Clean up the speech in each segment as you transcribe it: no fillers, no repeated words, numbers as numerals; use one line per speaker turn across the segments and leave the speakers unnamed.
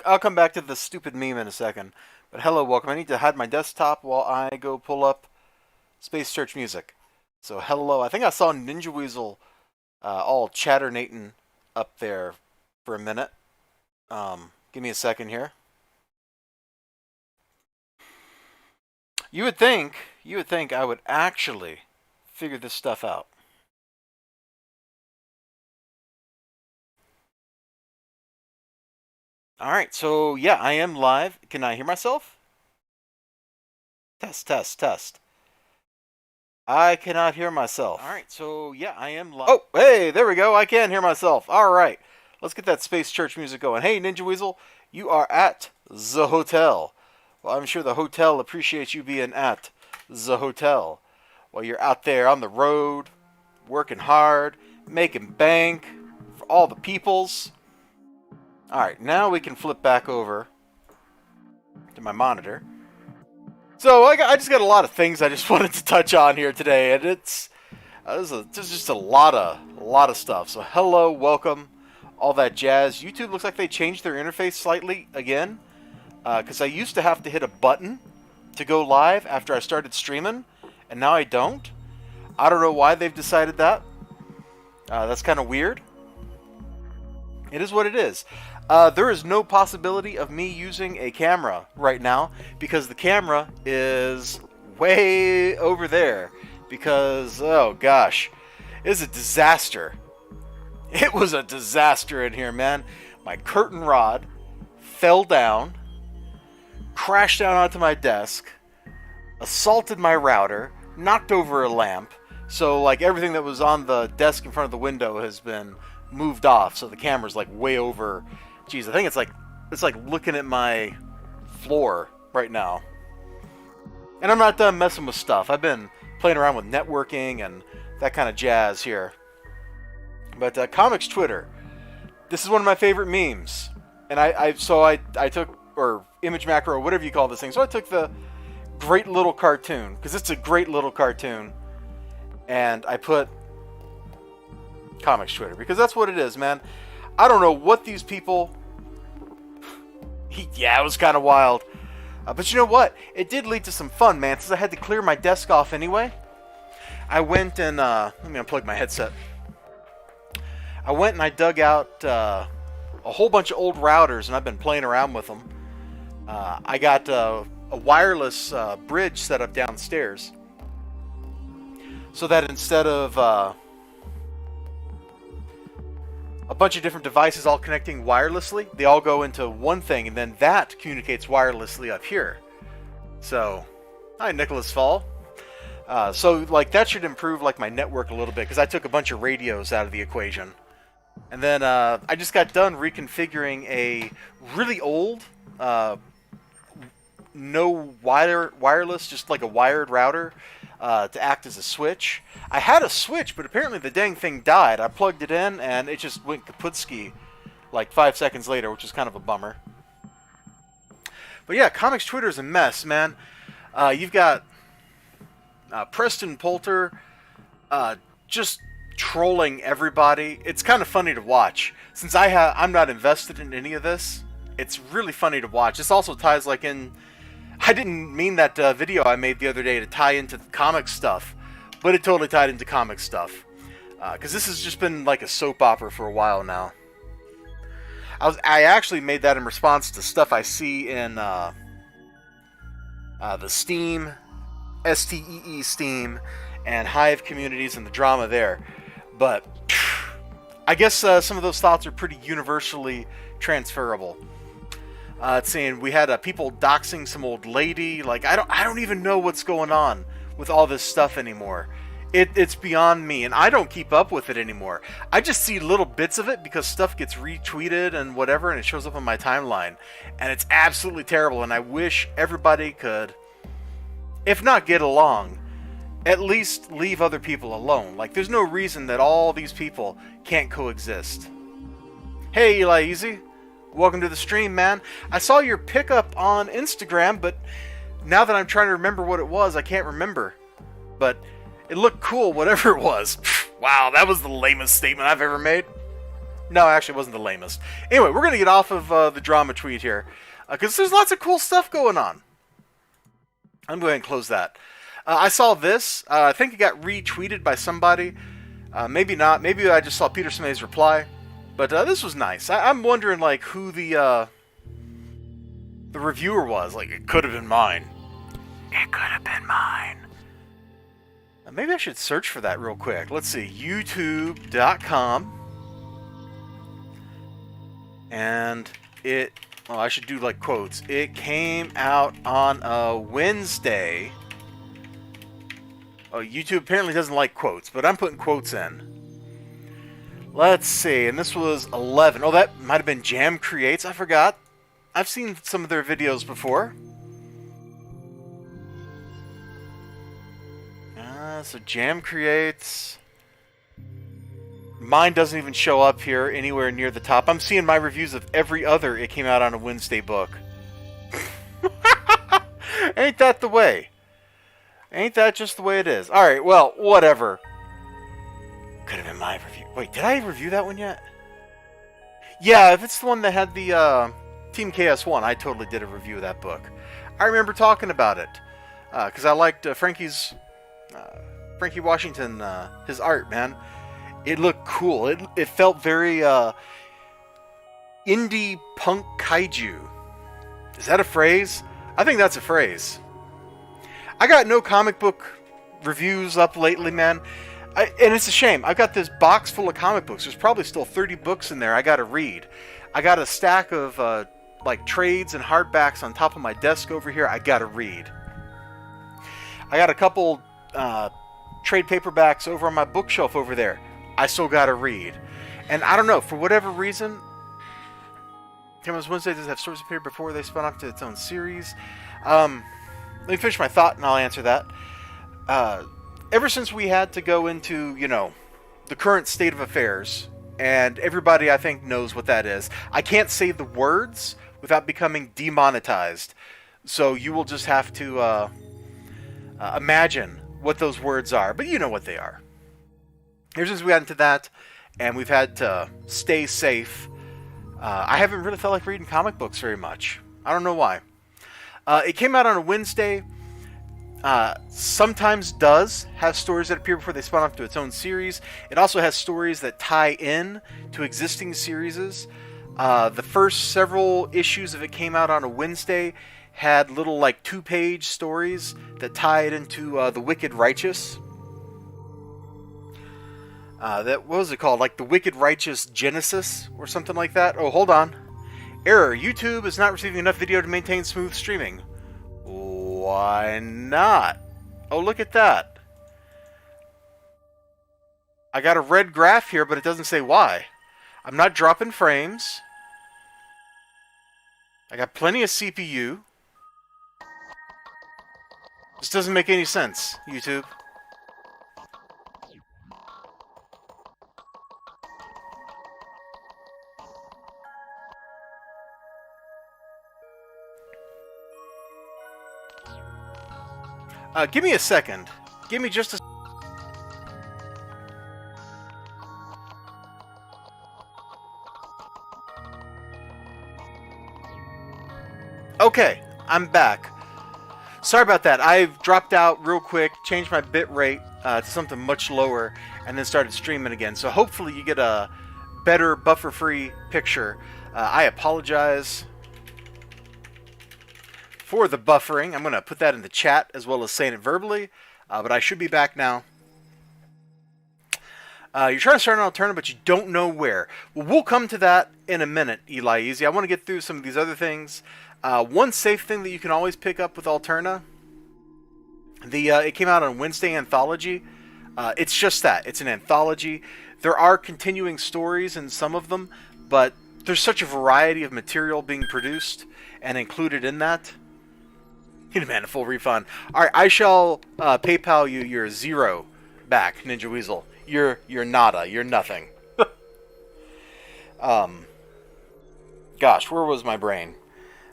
I'll come back to the stupid meme in a second. But hello, welcome. I need to hide my desktop while I go pull up Space Church music. So hello. I think I saw Ninja Weasel all chatternating up there for a minute. Give me a second here. You would think I would actually figure this stuff out. All right, so yeah, I am live. Can I hear myself? Test, test, test. I cannot hear myself. All right, so yeah, I am live. Oh, hey, there we go. I can hear myself. All right, let's get that Space Church music going. Hey, Ninja Weasel, you are at the hotel. Well, I'm sure the hotel appreciates you being at the hotel while you're out there on the road, working hard, making bank for all the peoples. All right, now we can flip back over to my monitor. So I just got a lot of things I just wanted to touch on here today, and there's just a lot of stuff. So hello, welcome, all that jazz. YouTube looks like they changed their interface slightly again, because I used to have to hit a button to go live after I started streaming, and now I don't. I don't know why they've decided that. That's kind of weird. It is what it is. There is no possibility of me using a camera right now because the camera is way over there. Because, oh gosh, it's a disaster. It was a disaster in here, man. My curtain rod fell down, crashed down onto my desk, assaulted my router, knocked over a lamp. So, like, everything that was on the desk in front of the window has been moved off. So the camera's like way over. Geez, I think it's like looking at my floor right now. And I'm not done messing with stuff. I've been playing around with networking and that kind of jazz here. But comics Twitter, this is one of my favorite memes. And I took, or image macro, whatever you call this thing. So I took the great little cartoon, because it's a great little cartoon, and I put comics Twitter, because that's what it is, man. I don't know what these people... Yeah, it was kind of wild. But you know what? It did lead to some fun, man, since I had to clear my desk off anyway. I went and... let me unplug my headset. I went and I dug out a whole bunch of old routers, and I've been playing around with them. I got a wireless bridge set up downstairs, so that instead of... a bunch of different devices all connecting wirelessly, they all go into one thing, and then that communicates wirelessly up here. So, hi Nicholas Fall. So like that should improve like my network a little bit, because I took a bunch of radios out of the equation. And then I just got done reconfiguring a really old, no wireless, just like a wired router to act as a switch. I had a switch, but apparently the dang thing died. I plugged it in, and it just went kaputski like 5 seconds later, which is kind of a bummer. But yeah, comics Twitter is a mess, man. You've got Preston Poulter just trolling everybody. It's kind of funny to watch. Since I'm not invested in any of this, it's really funny to watch. This also ties like in... I didn't mean that video I made the other day to tie into comic stuff, but it totally tied into comic stuff. Because this has just been like a soap opera for a while now. I actually made that in response to stuff I see in the Steam, STEE Steam, and Hive communities and the drama there. But I guess some of those thoughts are pretty universally transferable. It's saying we had people doxing some old lady. Like I don't even know what's going on with all this stuff anymore. It's beyond me, and I don't keep up with it anymore. I just see little bits of it because stuff gets retweeted and whatever, and it shows up on my timeline, and it's absolutely terrible. And I wish everybody could, if not get along, at least leave other people alone. Like there's no reason that all these people can't coexist. Hey, Eli Easy. Welcome to the stream, man. I saw your pickup on Instagram, but now that I'm trying to remember what it was, I can't remember. But it looked cool, whatever it was. Wow, that was the lamest statement I've ever made. No, actually, it wasn't the lamest. Anyway, we're going to get off of the drama tweet here, because there's lots of cool stuff going on. I'm going to go ahead and close that. I saw this. I think it got retweeted by somebody. Maybe not. Maybe I just saw Peter Smay's reply. But this was nice. I'm wondering, like, who the reviewer was. Like, it could have been mine. It could have been mine. Maybe I should search for that real quick. Let's see. YouTube.com. And it... Oh, I should do, like, quotes. It came out on a Wednesday. Oh, YouTube apparently doesn't like quotes, but I'm putting quotes in. Let's see, and this was 11. Oh, that might have been Jam Creates. I forgot. I've seen some of their videos before. So Jam Creates. Mine doesn't even show up here anywhere near the top. I'm seeing my reviews of every other It Came Out on a Wednesday book. Ain't that the way? Ain't that just the way it is? Alright, well, whatever. Could have been my review. Wait, did I review that one yet? Yeah, if it's the one that had the Team KS1, I totally did a review of that book. I remember talking about it. Because I liked Frankie Washington, his art, man. It looked cool. It felt very indie punk kaiju. Is that a phrase? I think that's a phrase. I got no comic book reviews up lately, man. And it's a shame. I've got this box full of comic books. There's probably still 30 books in there I got to read. I got a stack of like trades and hardbacks on top of my desk over here I got to read. I got a couple trade paperbacks over on my bookshelf over there I still got to read. And I don't know, for whatever reason, Cameron's Wednesday does have stories appear before they spun off to its own series. Let me finish my thought and I'll answer that. Ever since we had to go into, you know, the current state of affairs, and everybody I think knows what that is, I can't say the words without becoming demonetized. So you will just have to imagine what those words are, but you know what they are. Ever since we got into that, and we've had to stay safe, I haven't really felt like reading comic books very much. I don't know why. It came out on a Wednesday. Sometimes does have stories that appear before they spawn off to its own series. It also has stories that tie in to existing series. The first several issues of It Came Out on a Wednesday had little like 2-page stories that tied into The Wicked Righteous. What was it called? Like The Wicked Righteous Genesis or something like that? Oh, hold on. Error. YouTube is not receiving enough video to maintain smooth streaming. Why not? Oh, look at that. I got a red graph here, but it doesn't say why. I'm not dropping frames. I got plenty of CPU. This doesn't make any sense, YouTube. Give me a second. Give me just a... Okay, I'm back. Sorry about that. I've dropped out real quick, changed my bit rate to something much lower, and then started streaming again. So hopefully you get a better buffer-free picture. I apologize for the buffering. I'm going to put that in the chat as well as saying it verbally, but I should be back now. You're trying to start an alternative, but you don't know where. Well, we'll come to that in a minute, Eli Easy. I want to get through some of these other things. One safe thing that you can always pick up with Alterna, it came out on Wednesday Anthology. It's just that. It's an anthology. There are continuing stories in some of them, but there's such a variety of material being produced and included in that. You demand a full refund. Alright, I shall PayPal you your 0 back, Ninja Weasel. You're nada. You're nothing. Gosh, where was my brain?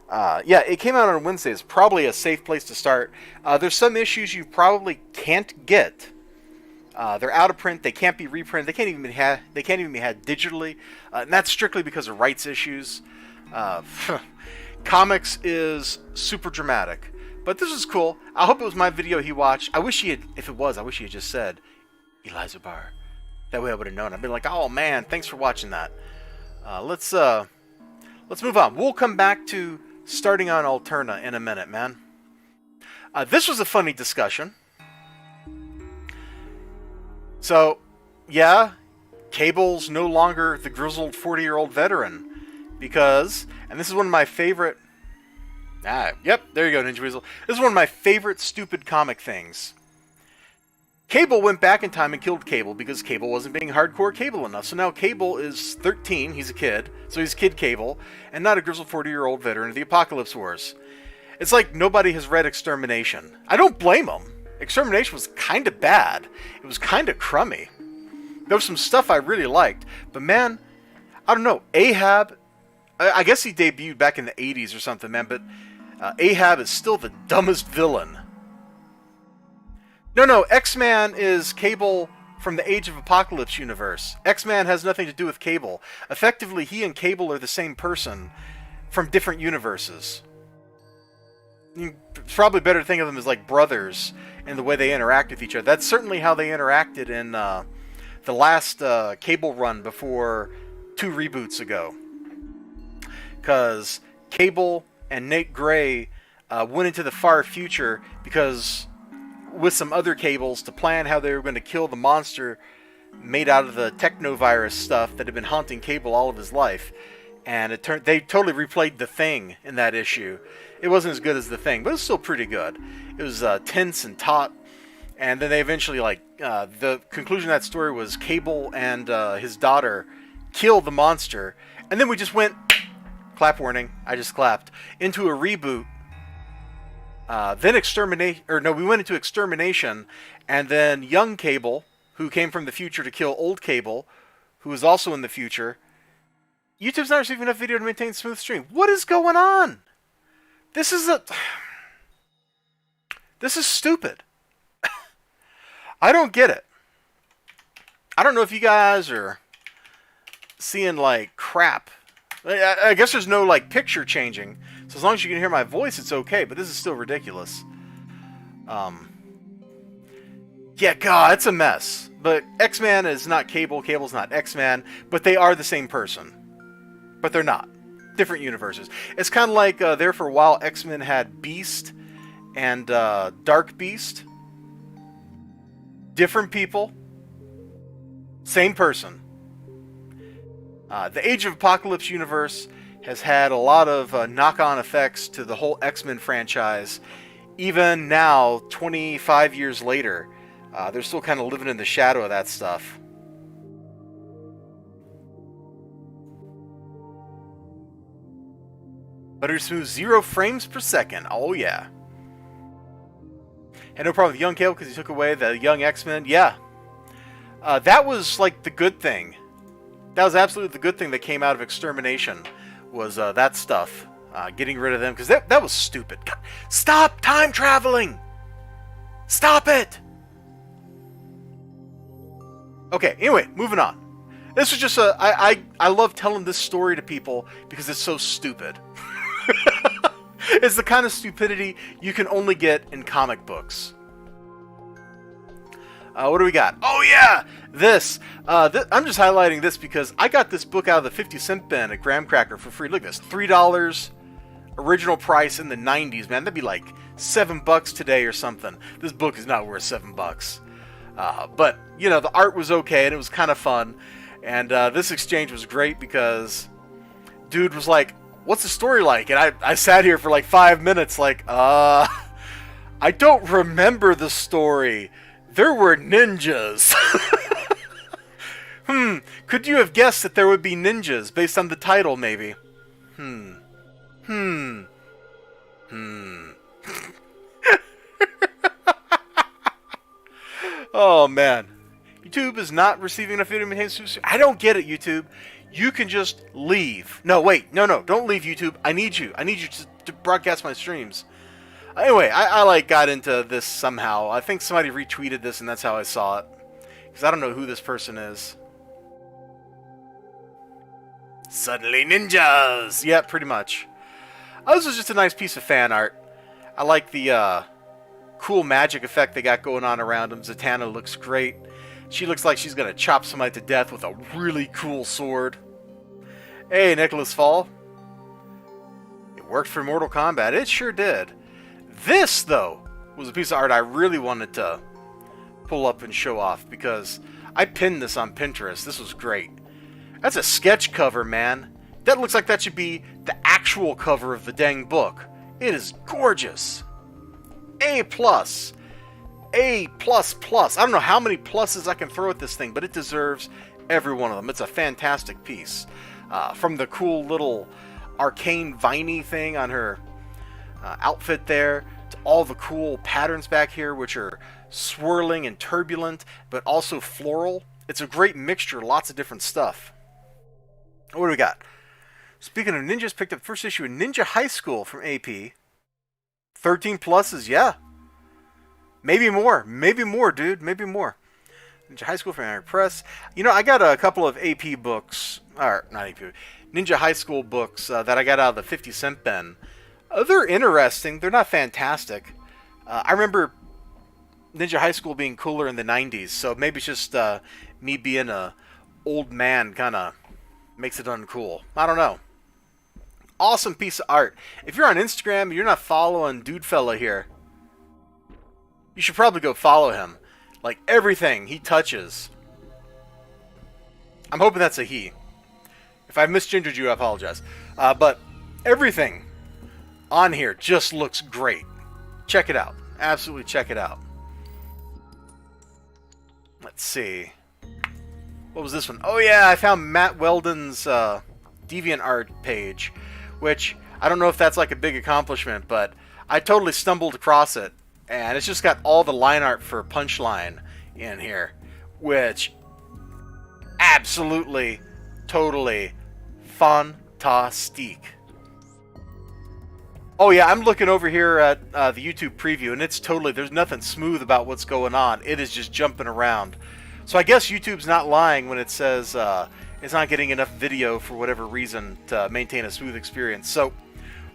Yeah, It Came Out on Wednesday. It's probably a safe place to start. There's some issues you probably can't get They're out of print. They can't be reprinted. They can't even be had digitally, and that's strictly because of rights issues. Comics is super dramatic, but this is cool. I hope it was my video he watched. I wish he had. If it was, I wish he had just said Eliza Barr. That way I would have known. I'd been like, oh man, thanks for watching that. Let's move on. We'll come back to starting on Alterna in a minute, man. This was a funny discussion. So, yeah, Cable's no longer the grizzled 40-year-old veteran. Because, and this is one of my favorite... yep, there you go, Ninja Weasel. This is one of my favorite stupid comic things. Cable went back in time and killed Cable because Cable wasn't being hardcore Cable enough. So now Cable is 13, he's a kid, so he's Kid Cable, and not a grizzled 40-year-old veteran of the Apocalypse Wars. It's like nobody has read Extermination. I don't blame them. Extermination was kind of bad. It was kind of crummy. There was some stuff I really liked, but man, I don't know. Ahab, I guess he debuted back in the 80s or something, man, but Ahab is still the dumbest villain. No, X-Man is Cable from the Age of Apocalypse universe. X-Man has nothing to do with Cable. Effectively, he and Cable are the same person from different universes. It's probably better to think of them as like brothers in the way they interact with each other. That's certainly how they interacted in the last Cable run before 2 reboots ago. Because Cable and Nate Gray went into the far future because with some other Cables to plan how they were going to kill the monster made out of the technovirus stuff that had been haunting Cable all of his life. And they totally replayed The Thing in that issue. It wasn't as good as The Thing, but it was still pretty good. It was tense and taut. And then they eventually, the conclusion of that story was Cable and his daughter killed the monster. And then we just went, clap warning, I just clapped, into a reboot. We went into Extermination, and then young Cable, who came from the future to kill old Cable, who was also in the future. YouTube's not receiving enough video to maintain smooth stream. What is going on? This is stupid. I don't get it. I don't know if you guys are seeing like crap. I guess there's no like picture changing, so as long as you can hear my voice, it's okay. But this is still ridiculous. Yeah, God, it's a mess. But X-Man is not Cable. Cable's not X-Man. But they are the same person. But they're not. Different universes. It's kind of like there for a while, X-Men had Beast and Dark Beast. Different people. Same person. The Age of Apocalypse universe has had a lot of knock-on effects to the whole X-Men franchise. Even now, 25 years later, they're still kind of living in the shadow of that stuff. Butter smooth 0 frames per second. Oh, yeah. Had no problem with young Cable because he took away the young X-Men. Yeah. That was like the good thing. That was absolutely the good thing that came out of Extermination. Was that stuff. Getting rid of them. Because that was stupid. God, stop time traveling! Stop it! Okay, anyway, moving on. This was just I love telling this story to people because it's so stupid. It's the kind of stupidity you can only get in comic books. What do we got? Oh yeah! This. I'm just highlighting this because I got this book out of the 50-cent bin at Graham Cracker for free. Look at this. $3 original price in the 90s, man. That'd be like $7 today or something. This book is not worth $7. But, you know, the art was okay and it was kind of fun. And this exchange was great because dude was like, what's the story like? And I sat here for like 5 minutes like, I don't remember the story. There were ninjas. Could you have guessed that there would be ninjas based on the title, maybe? Oh, man. YouTube is not receiving enough video to maintain. I don't get it, YouTube. You can just leave. No, wait. No, don't leave, YouTube. I need you. I need you to broadcast my streams. Anyway, I like got into this somehow. I think somebody retweeted this and that's how I saw it. because I don't know who this person is. Suddenly ninjas! Yeah, pretty much. Oh, this was just a nice piece of fan art. I like the cool magic effect they got going on around him. Zatanna looks great. She looks like she's going to chop somebody to death with a really cool sword. Hey, Nicholas Fall. It worked for Mortal Kombat. It sure did. This, though, was a piece of art I really wanted to pull up and show off because I pinned this on Pinterest. This was great. That's a sketch cover, man. That looks like that should be the actual cover of the dang book. It is gorgeous. A+. A++. I don't know how many pluses I can throw at this thing, but it deserves every one of them. It's a fantastic piece. From the cool little arcane viney thing on her outfit there, to all the cool patterns back here, which are swirling and turbulent, but also floral. It's a great mixture, lots of different stuff. What do we got? Speaking of ninjas, picked up first issue of Ninja High School from AP. 13 pluses, yeah. Maybe more, dude. Maybe more. Ninja High School from Iron Press. You know, I got a couple of AP books, or not AP, Ninja High School books that I got out of the 50-cent bin. They're interesting. They're not fantastic. I remember Ninja High School being cooler in the 90s, so maybe it's just me being a old man kind of makes it uncool. I don't know. Awesome piece of art. If you're on Instagram and you're not following Dude Fella here, you should probably go follow him. Like, everything he touches. I'm hoping that's a he. If I misgendered you, I apologize. But everything on here just looks great. Check it out. Absolutely check it out. Let's see. What was this one? Oh yeah, I found Matt Weldon's DeviantArt page, which I don't know if that's like a big accomplishment, but I totally stumbled across it. And it's just got all the line art for Punchline in here, which absolutely, totally fantastic. Oh yeah, I'm looking over here at the YouTube preview, and it's totally, there's nothing smooth about what's going on. It is just jumping around. So I guess YouTube's not lying when it says it's not getting enough video for whatever reason to maintain a smooth experience. So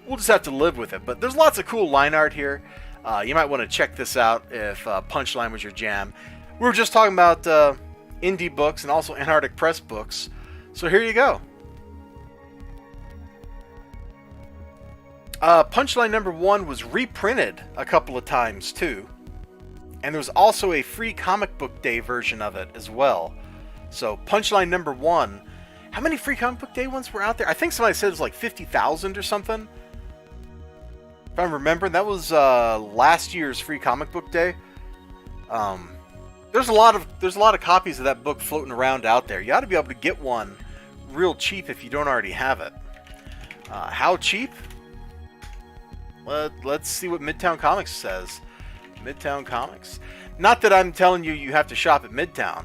we'll just have to live with it. But there's lots of cool line art here. You might want to check this out if Punchline was your jam. We were just talking about indie books and also Antarctic Press books. So here you go. Punchline #1 was reprinted a couple of times too. And there was also a free comic book day version of it as well. So Punchline #1. How many free comic book day ones were out there? I think somebody said it was like 50,000 or something. If I'm remembering, that was last year's free comic book day. There's a lot of copies of that book floating around out there. You ought to be able to get one real cheap if you don't already have it. How cheap? Let's see what Midtown Comics says. Midtown Comics. Not that I'm telling you you have to shop at Midtown,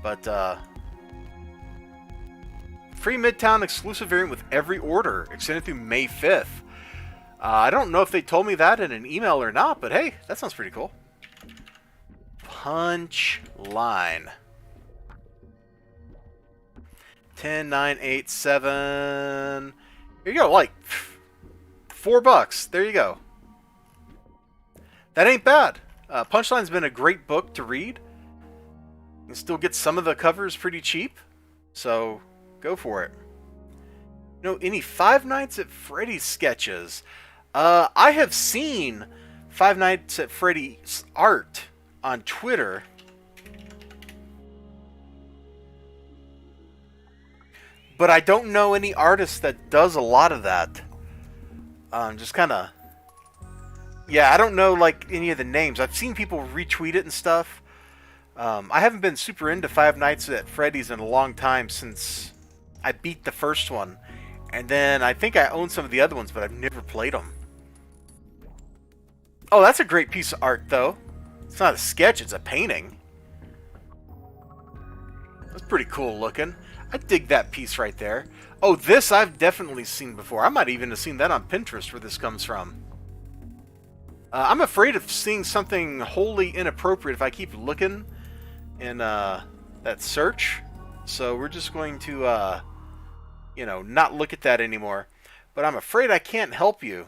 but free Midtown exclusive variant with every order, extended through May 5th. I don't know if they told me that in an email or not, but hey, that sounds pretty cool. Punchline. 10987. Here you go, like $4. There you go. That ain't bad. Punchline's been a great book to read. You can still get some of the covers pretty cheap, so go for it. You know, any Five Nights at Freddy's sketches? I have seen Five Nights at Freddy's art on Twitter. But I don't know any artist that does a lot of that. Just kind of... Yeah, I don't know like any of the names. I've seen people retweet it and stuff. I haven't been super into Five Nights at Freddy's in a long time since I beat the first one. And then I think I own some of the other ones, but I've never played them. Oh, that's a great piece of art, though. It's not a sketch, it's a painting. That's pretty cool looking. I dig that piece right there. Oh, this I've definitely seen before. I might even have seen that on Pinterest where this comes from. I'm afraid of seeing something wholly inappropriate if I keep looking in that search. So we're just going to, not look at that anymore. But I'm afraid I can't help you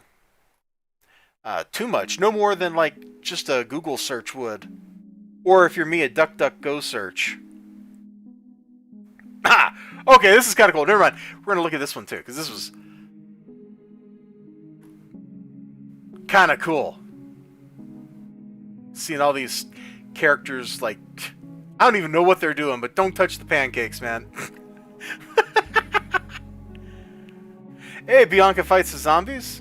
too much. No more than, like, just a Google search would. Or if you're me, a DuckDuckGo search. Ah! Okay, this is kind of cool. Never mind. We're going to look at this one, too, because this was kind of cool. Seeing all these characters, like, I don't even know what they're doing, but don't touch the pancakes, man. Hey, Bianca fights the zombies.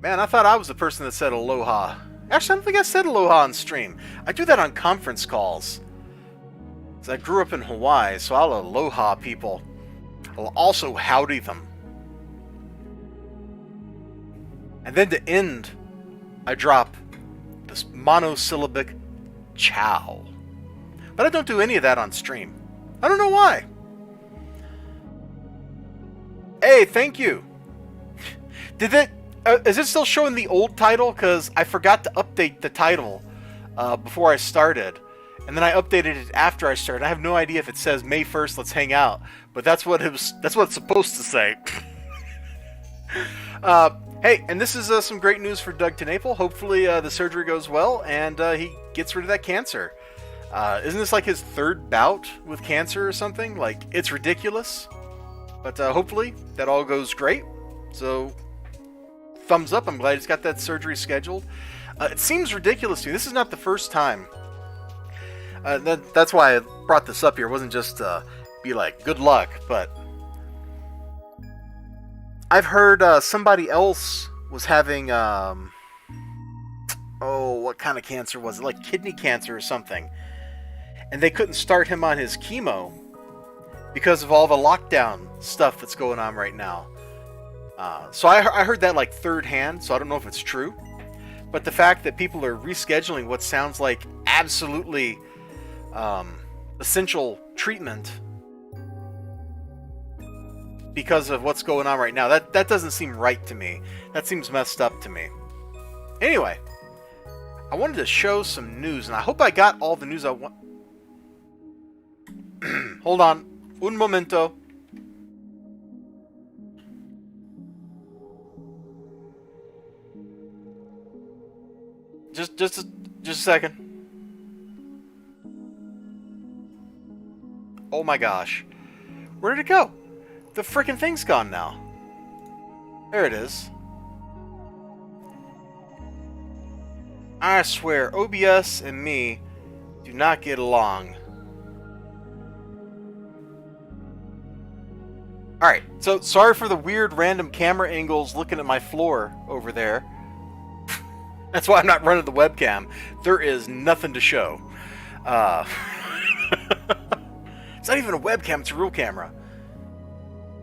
Man, I thought I was the person that said aloha. Actually, I don't think I said aloha on stream. I do that on conference calls. I grew up in Hawaii, so I'll aloha people. I'll also howdy them. And then to end, I drop this monosyllabic ciao. But I don't do any of that on stream. I don't know why. Hey, thank you. Is it still showing the old title? Because I forgot to update the title before I started. And then I updated it after I started. I have no idea if it says May 1st, let's hang out. But that's what it's supposed to say. Hey, and this is some great news for Doug TeNapel. Hopefully the surgery goes well and he gets rid of that cancer. Isn't this like his third bout with cancer or something? Like, it's ridiculous. But hopefully that all goes great. So, thumbs up. I'm glad he's got that surgery scheduled. It seems ridiculous to me. This is not the first time. That's why I brought this up here. It wasn't just be like, good luck, but I've heard somebody else was having, what kind of cancer was it? Like kidney cancer or something. And they couldn't start him on his chemo because of all the lockdown stuff that's going on right now. So I heard that like third hand, so I don't know if it's true. But the fact that people are rescheduling what sounds like absolutely essential treatment because of what's going on right now, that doesn't seem right to me. That seems messed up to me. Anyway, I wanted to show some news, and I hope I got all the news I want. Hold on. Un momento. Just a second. Oh my gosh. Where did it go? The frickin' thing's gone now. There it is. I swear, OBS and me do not get along. Alright, so sorry for the weird random camera angles looking at my floor over there. That's why I'm not running the webcam. There is nothing to show. It's not even a webcam, it's a real camera.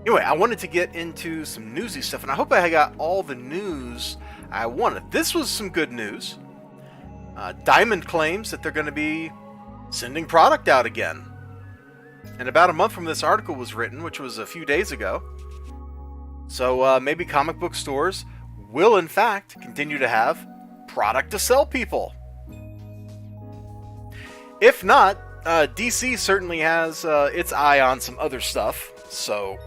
Anyway, I wanted to get into some newsy stuff, and I hope I got all the news I wanted. This was some good news. Diamond claims that they're going to be sending product out again. And about a month from this article was written, which was a few days ago. So maybe comic book stores will, in fact, continue to have product to sell people. If not, DC certainly has its eye on some other stuff. So,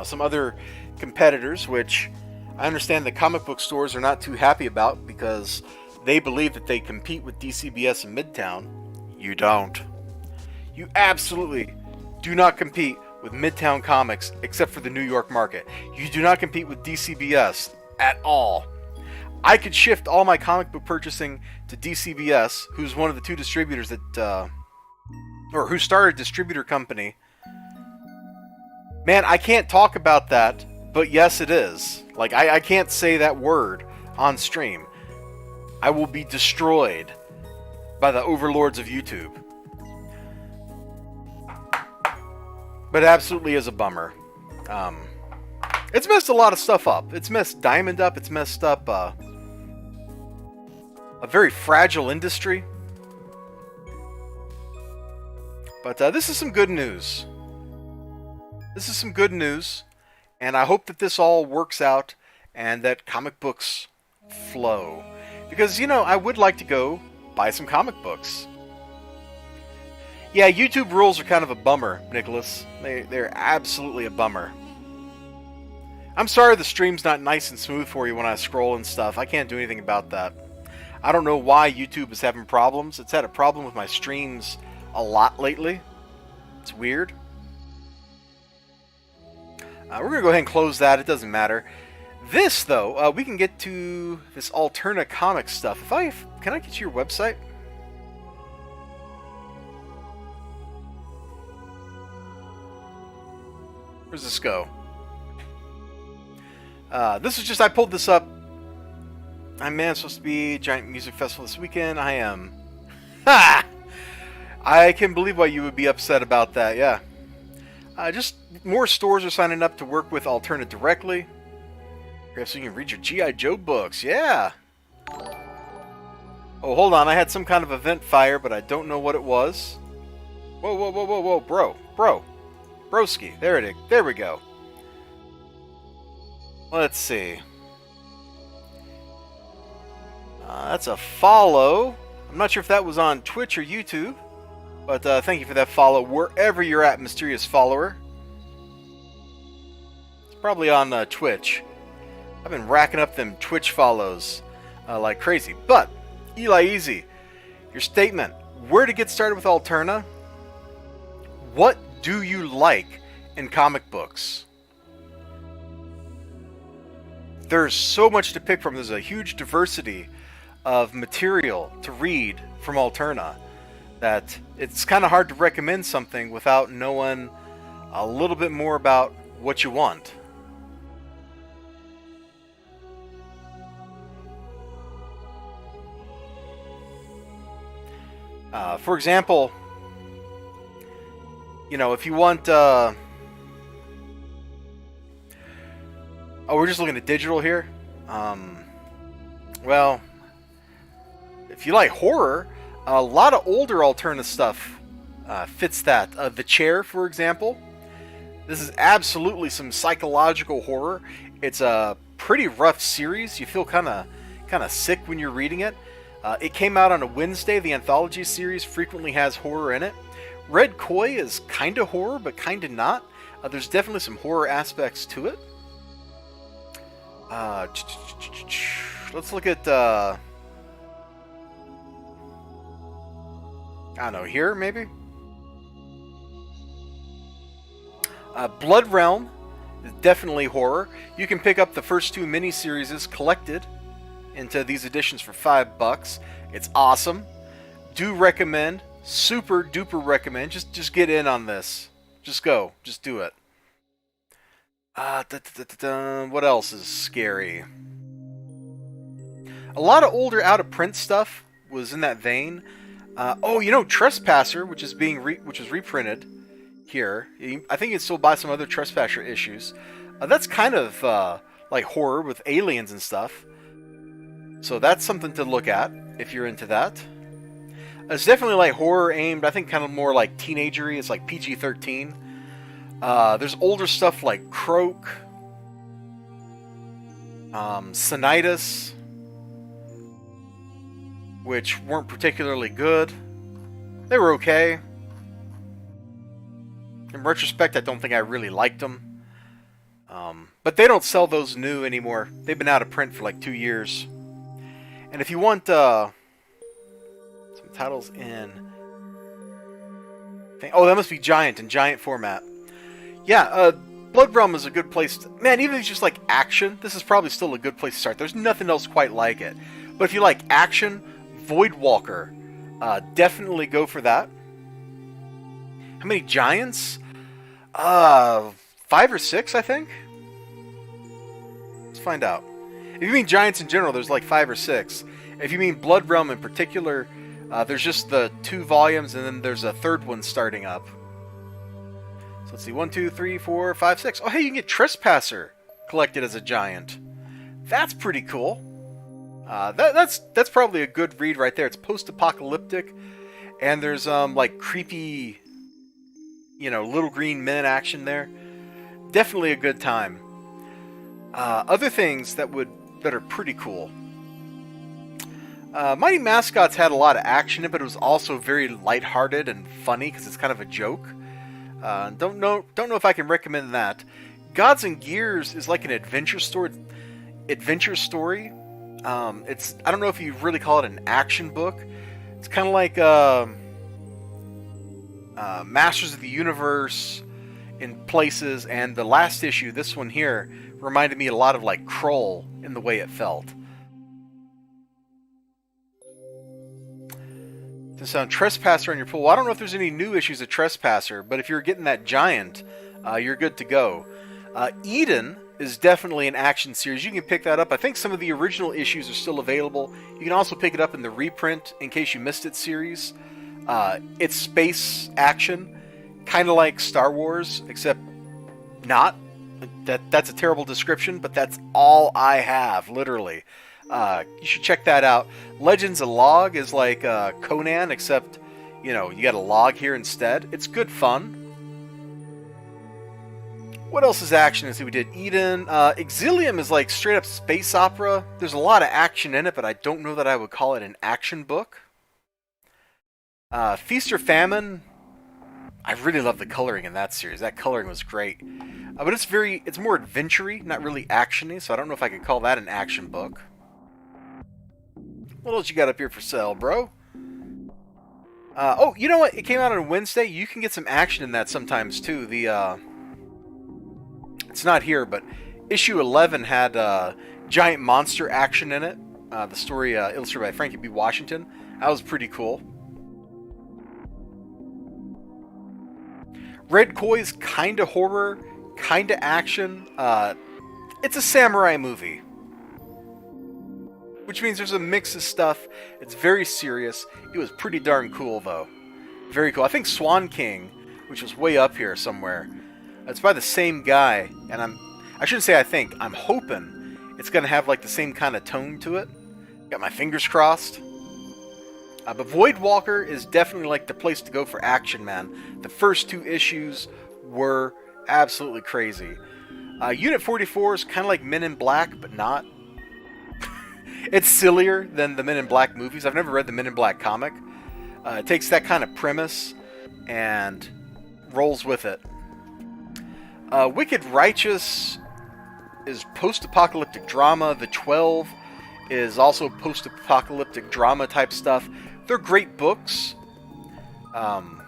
some other competitors, which I understand the comic book stores are not too happy about because they believe that they compete with DCBS in Midtown. You don't. You absolutely do not compete with Midtown Comics except for the New York market. You do not compete with DCBS at all. I could shift all my comic book purchasing to DCBS, who's one of the two distributors that, or who started a distributor company. Man, I can't talk about that, but yes, it is. Like, I can't say that word on stream. I will be destroyed by the overlords of YouTube. But it absolutely is a bummer. It's messed a lot of stuff up. It's messed Diamond up. It's messed up a very fragile industry. But this is some good news. This is some good news. And I hope that this all works out and that comic books flow. Because, I would like to go buy some comic books. Yeah, YouTube rules are kind of a bummer, Nicholas. They're absolutely a bummer. I'm sorry the stream's not nice and smooth for you when I scroll and stuff. I can't do anything about that. I don't know why YouTube is having problems. It's had a problem with my streams a lot lately. It's weird. We're going to go ahead and close that. It doesn't matter. This, though, we can get to this Alterna comic stuff. Can I get to your website? Where's this go? This is just, I pulled this up. I'm supposed to be Giant Music Festival this weekend. I am. Ha! I can believe why you would be upset about that, yeah. Just more stores are signing up to work with Alterna directly. So you can read your G.I. Joe books, yeah. Oh, hold on, I had some kind of event fire, but I don't know what it was. Whoa, whoa, whoa, whoa, whoa, broski, there we go. Let's see. That's a follow. I'm not sure if that was on Twitch or YouTube, but thank you for that follow wherever you're at, mysterious follower. It's probably on Twitch. I've been racking up them Twitch follows like crazy. But, Eli Easy, your statement, where to get started with Alterna? What do you like in comic books? There's so much to pick from. There's a huge diversity of material to read from Alterna that it's kind of hard to recommend something without knowing a little bit more about what you want. For example, you know, if you want... oh, we're just looking at digital here. Well, if you like horror, a lot of older Alterna stuff fits that. The Chair, for example. This is absolutely some psychological horror. It's a pretty rough series. You feel kind of sick when you're reading it. It came out on a Wednesday. The anthology series frequently has horror in it. Red Koi is kind of horror, but kind of not. There's definitely some horror aspects to it. Let's look at, I don't know, here, maybe? Blood Realm is definitely horror. You can pick up the first two miniseries collected into these editions for $5. It's awesome. Do recommend. Super duper recommend. Just get in on this. Just go. Just do it. What else is scary? A lot of older out-of-print stuff was in that vein. Oh, you know, Trespasser, which is which was reprinted here. I think you can still buy some other Trespasser issues. That's kind of like horror with aliens and stuff. So that's something to look at if you're into that. It's definitely like horror aimed, I think, kind of more like teenagery. It's like PG-13. There's older stuff like Croak, Sinitus, which weren't particularly good. They were okay. In retrospect, I don't think I really liked them. But they don't sell those new anymore. They've been out of print for like 2 years. And if you want some titles in... Oh, that must be Giant, in Giant format. Yeah, Blood Realm is a good place to... Man, even if it's just like action, this is probably still a good place to start. There's nothing else quite like it. But if you like action, Voidwalker, definitely go for that. How many Giants? 5 or 6, I think? Let's find out. If you mean Giants in general, there's like 5 or 6. If you mean Blood Realm in particular, there's just the 2 volumes, and then there's a third one starting up. So let's see, 1, 2, 3, 4, 5, 6. Oh, hey, you can get Trespasser collected as a Giant. That's pretty cool. That's probably a good read right there. It's post-apocalyptic, and there's like creepy, you know, little green men action there. Definitely a good time. Other things that are pretty cool. Mighty Mascots had a lot of action in it, but it was also very lighthearted and funny because it's kind of a joke. Don't know if I can recommend that. Gods and Gears is like an adventure story. It's I don't know if you really call it an action book. It's kind of like Masters of the Universe in places, and the last issue, this one here, reminded me a lot of like Kroll in the way it felt. To sound Trespasser on your pool. Well, I don't know if there's any new issues of Trespasser, but if you're getting that giant, you're good to go. Eden is definitely an action series. You can pick that up. I think some of the original issues are still available. You can also pick it up in the reprint in case you missed it series. It's space action, kind of like Star Wars, except not. That's a terrible description, but that's all I have, literally. You should check that out. Legends of Log is like Conan, except, you got a log here instead. It's good fun. What else is action? Let's see, we did Eden. Exilium is like straight up space opera. There's a lot of action in it, but I don't know that I would call it an action book. Feast or Famine. I really love the coloring in that series. That coloring was great. But it's more adventure-y, not really action-y, so I don't know if I could call that an action book. What else you got up here for sale, bro? Oh, you know what? It came out on Wednesday. You can get some action in that sometimes, too. It's not here, but issue 11 had giant monster action in it. The story illustrated by Frankie B. Washington. That was pretty cool. Red Koi's kind of horror, kind of action. It's a samurai movie, which means there's a mix of stuff. It's very serious. It was pretty darn cool, though. Very cool. I think Swan King, which was way up here somewhere, it's by the same guy, and I shouldn't say I think, I'm hoping it's going to have like the same kind of tone to it. Got my fingers crossed. But Voidwalker is definitely like the place to go for action, man. The first two issues were absolutely crazy. Unit 44 is kind of like Men in Black, but not. It's sillier than the Men in Black movies. I've never read the Men in Black comic. It takes that kind of premise and rolls with it. Wicked Righteous is post-apocalyptic drama. The 12 is also post-apocalyptic drama type stuff. They're great books. Don't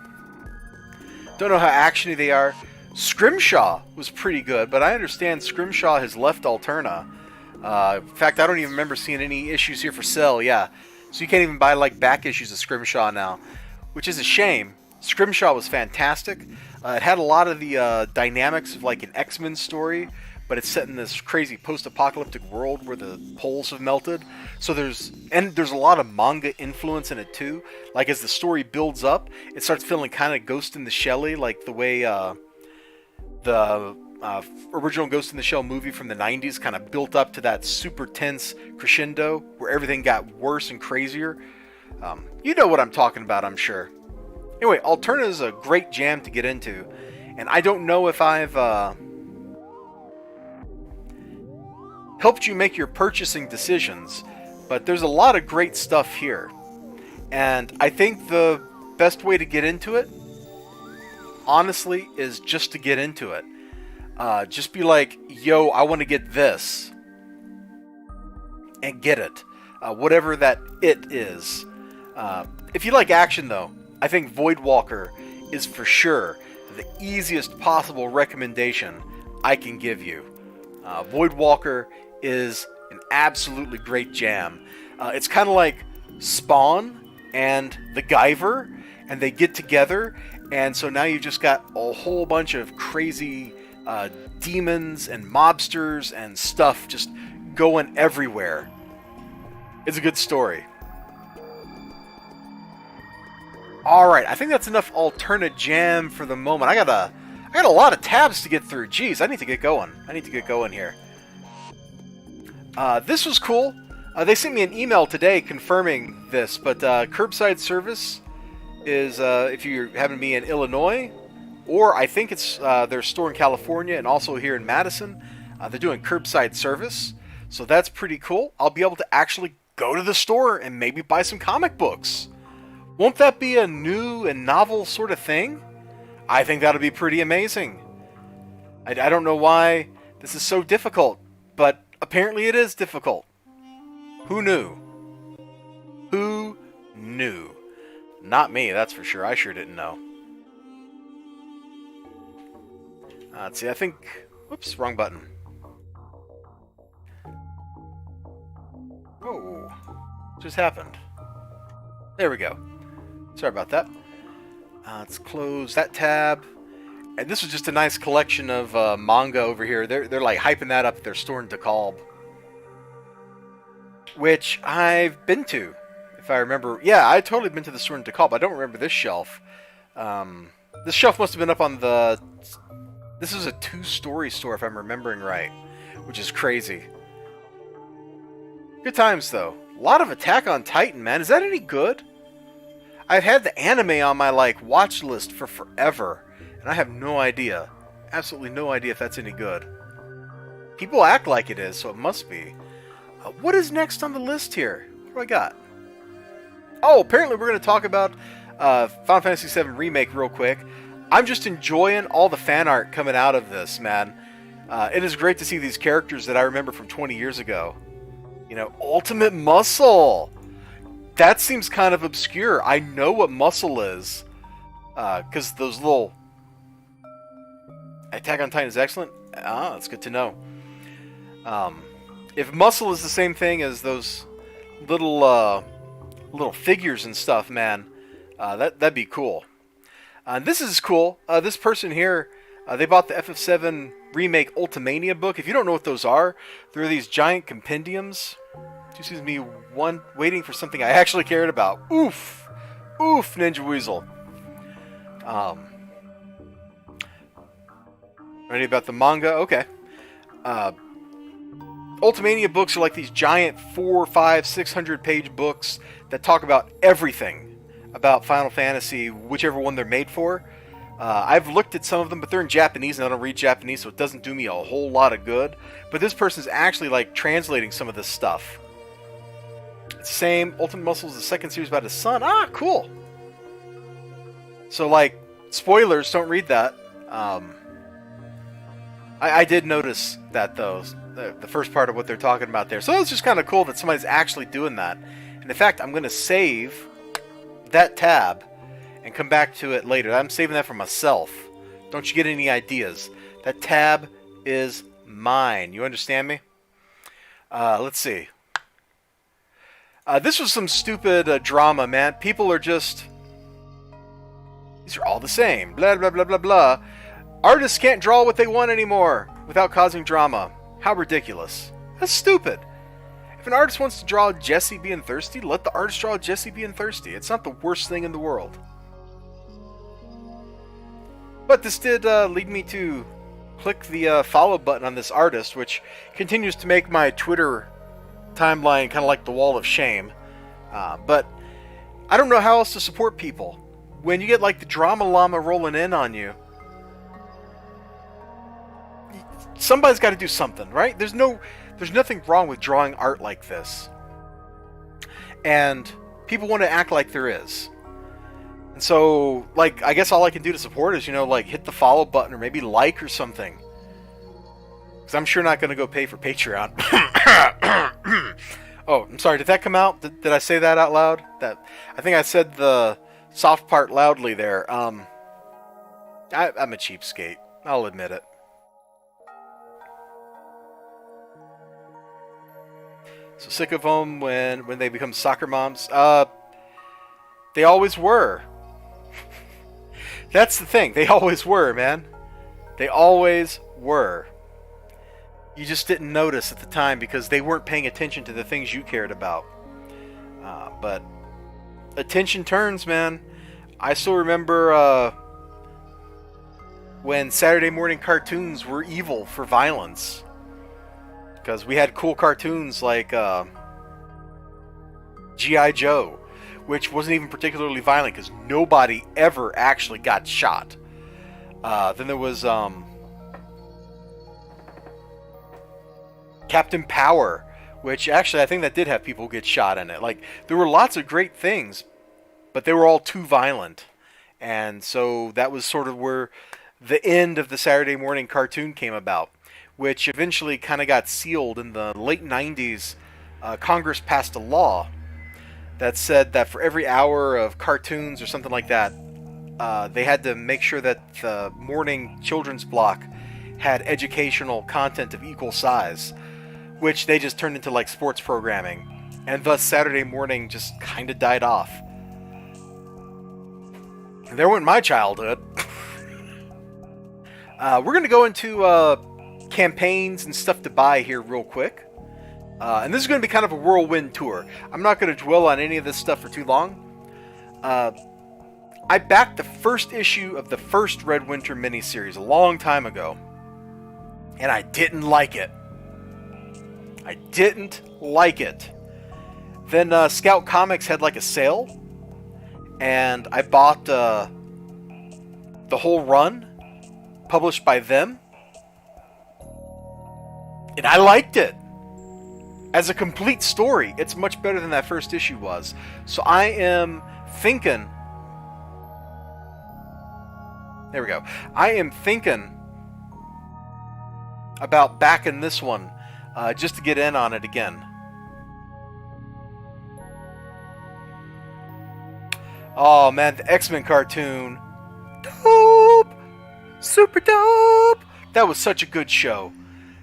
know how actiony they are. Scrimshaw was pretty good, but I understand Scrimshaw has left Alterna. In fact, I don't even remember seeing any issues here for sale. Yeah, so you can't even buy like back issues of Scrimshaw now, which is a shame. Scrimshaw was fantastic. It had a lot of the dynamics of like an X-Men story, but it's set in this crazy post-apocalyptic world where the poles have melted. So there's a lot of manga influence in it too. Like as the story builds up, it starts feeling kind of Ghost in the Shell-y, like the way the original Ghost in the Shell movie from the 90s kind of built up to that super tense crescendo where everything got worse and crazier. You know what I'm talking about, I'm sure. Anyway, Alterna is a great jam to get into, and I don't know if I've helped you make your purchasing decisions, but there's a lot of great stuff here. And I think the best way to get into it, honestly, is just to get into it. Just be like, yo, I want to get this. And get it. Whatever that it is. If you like action, though, I think Voidwalker is for sure the easiest possible recommendation I can give you. Voidwalker is an absolutely great jam. It's kind of like Spawn and the Guyver, and they get together, and so now you've just got a whole bunch of crazy demons and mobsters and stuff just going everywhere. It's a good story. Alright, I think that's enough alternate jam for the moment. I got a lot of tabs to get through. Jeez, I need to get going. Here. This was cool. They sent me an email today confirming this, but curbside service is if you happen to be in Illinois, or I think it's their store in California and also here in Madison. They're doing curbside service, so that's pretty cool. I'll be able to actually go to the store and maybe buy some comic books. Won't that be a new and novel sort of thing? I think that'll be pretty amazing. I don't know why this is so difficult, but apparently it is difficult. Who knew? Who knew? Not me, that's for sure. I sure didn't know. Let's see, I think... Whoops, wrong button. Whoa. What just happened? There we go. Sorry about that. Let's close that tab. And this was just a nice collection of manga over here. They're like hyping that up at their store in DeKalb, which I've been to, if I remember. Yeah, I totally been to the store in DeKalb. I don't remember this shelf. This shelf must have been up on the... This is a 2-story store, if I'm remembering right, which is crazy. Good times, though. A lot of Attack on Titan, man. Is that any good? I've had the anime on my, like, watch list for forever, and I have no idea. Absolutely no idea if that's any good. People act like it is, so it must be. What is next on the list here? What do I got? Oh, apparently we're going to talk about Final Fantasy VII Remake real quick. I'm just enjoying all the fan art coming out of this, man. It is great to see these characters that I remember from 20 years ago. You know, Ultimate Muscle! That seems kind of obscure. I know what Muscle is. Because those little... Attack on Titan is excellent? Ah, that's good to know. If Muscle is the same thing as those little figures and stuff, man, that'd be cool. This is cool. This person here, they bought the FF7 Remake Ultimania book. If you don't know what those are, they're these giant compendiums. Excuse me, one waiting for something I actually cared about. Oof! Oof, Ninja Weasel. Ready about the manga? Okay. Ultimania books are like these giant 400, 500, 600 page books that talk about everything about Final Fantasy, whichever one they're made for. I've looked at some of them, but they're in Japanese, and I don't read Japanese, so it doesn't do me a whole lot of good. But this person's actually like translating some of this stuff. It's the same. Ultimate Muscle is the second series about his son. Ah, cool. So, like, spoilers, don't read that. I did notice that, though, the first part of what they're talking about there. So it's just kind of cool that somebody's actually doing that. And in fact, I'm going to save that tab and come back to it later. I'm saving that for myself. Don't you get any ideas? That tab is mine. You understand me? Let's see. This was some stupid drama, man. People are just... These are all the same. Blah, blah, blah, blah, blah. Artists can't draw what they want anymore without causing drama. How ridiculous. That's stupid. If an artist wants to draw Jesse being thirsty, let the artist draw Jesse being thirsty. It's not the worst thing in the world. But this did lead me to click the follow button on this artist, which continues to make my Twitter timeline kind of like the wall of shame. But I don't know how else to support people. When you get like the drama llama rolling in on you, somebody's got to do something, right? There's nothing wrong with drawing art like this. And people want to act like there is. And so, like, I guess all I can do to support is, you know, like, hit the follow button or maybe like or something. Because I'm sure not going to go pay for Patreon. Oh, I'm sorry, did that come out? Did I say that out loud? I think I said the soft part loudly there. I'm a cheapskate. I'll admit it. So sick of them when they become soccer moms. They always were. That's the thing. They always were, man. They always were. You just didn't notice at the time because they weren't paying attention to the things you cared about. But attention turns, man. I still remember when Saturday morning cartoons were evil for violence. Because we had cool cartoons like G.I. Joe, which wasn't even particularly violent because nobody ever actually got shot. Then there was Captain Power, which actually I think that did have people get shot in it. Like, there were lots of great things, but they were all too violent. And so that was sort of where the end of the Saturday morning cartoon came about, which eventually kind of got sealed in the late 90s. Congress passed a law that said that for every hour of cartoons or something like that, they had to make sure that the morning children's block had educational content of equal size, which they just turned into like sports programming, and thus Saturday morning just kind of died off. There went my childhood. We're going to go into campaigns and stuff to buy here real quick. And this is going to be kind of a whirlwind tour. I'm not going to dwell on any of this stuff for too long. I backed the first issue of the first Red Winter miniseries a long time ago, and I didn't like it. I didn't like it. Then Scout Comics had like a sale, and I bought the whole run published by them, and I liked it. As a complete story, it's much better than that first issue was. So I am thinking... There we go. I am thinking about backing this one just to get in on it again. Oh man, the X-Men cartoon. Dope! Super dope! That was such a good show.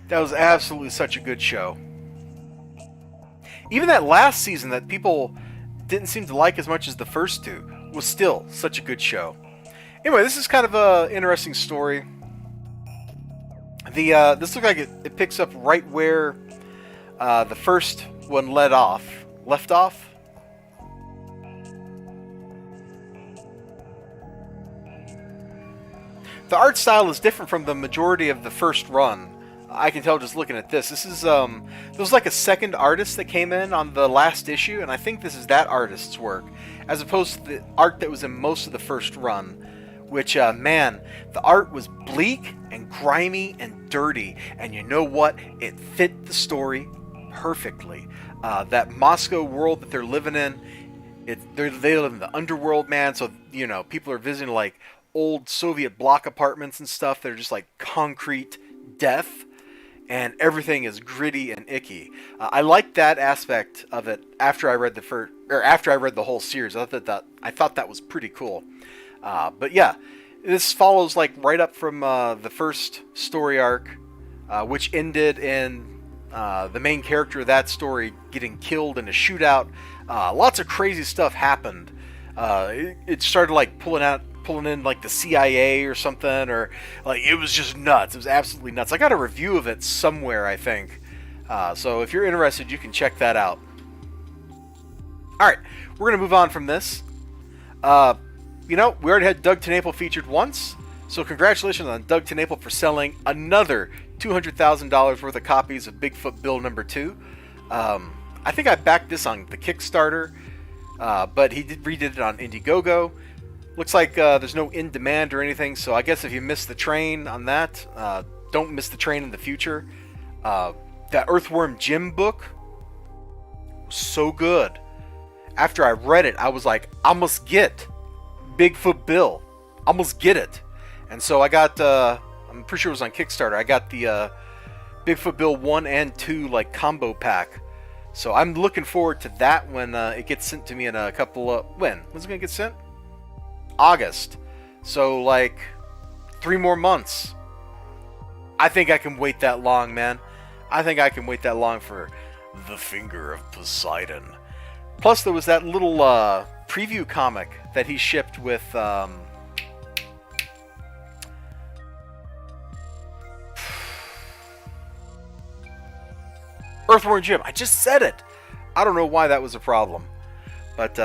That was absolutely such a good show. Even that last season that people didn't seem to like as much as the first two was still such a good show. Anyway, this is kind of an interesting story. This looks like it picks up right where the first one left off. The art style is different from the majority of the first run. I can tell just looking at this. This is there was like a second artist that came in on the last issue, and I think this is that artist's work, as opposed to the art that was in most of the first run. Which, man, the art was bleak and grimy and dirty, and you know what? It fit the story perfectly. That Moscow world that they're living in, they live in the underworld, man. So you know, people are visiting like old Soviet block apartments and stuff. They're just like concrete death. And everything is gritty and icky. I liked that aspect of it after I read the whole series. I thought that was pretty cool. But yeah, this follows like right up from the first story arc, which ended in the main character of that story getting killed in a shootout. Lots of crazy stuff happened. It started like pulling in like the CIA or something, or like it was just nuts. It was absolutely nuts. I got a review of it somewhere, I think. So if you're interested, you can check that out. Alright, we're going to move on from this. You know, we already had Doug TenNapel featured once, so congratulations on Doug TenNapel for selling another $200,000 worth of copies of Bigfoot Bill number 2. I think I backed this on the Kickstarter, but he redid it on Indiegogo. Looks like there's no in demand or anything, so I guess if you missed the train on that, don't miss the train in the future. That Earthworm Jim book was so good. After I read it, I was like, I must get Bigfoot Bill. I must get it. And so I got, I'm pretty sure it was on Kickstarter, I got the Bigfoot Bill 1 and 2 like combo pack. So I'm looking forward to that when it gets sent to me in a couple of... When's it going to get sent? August. So like 3 more months. I think I can wait that long, man. I think I can wait that long for The Finger of Poseidon. Plus there was that little preview comic that he shipped with Earthworm Jim. I just said it. I don't know why that was a problem. But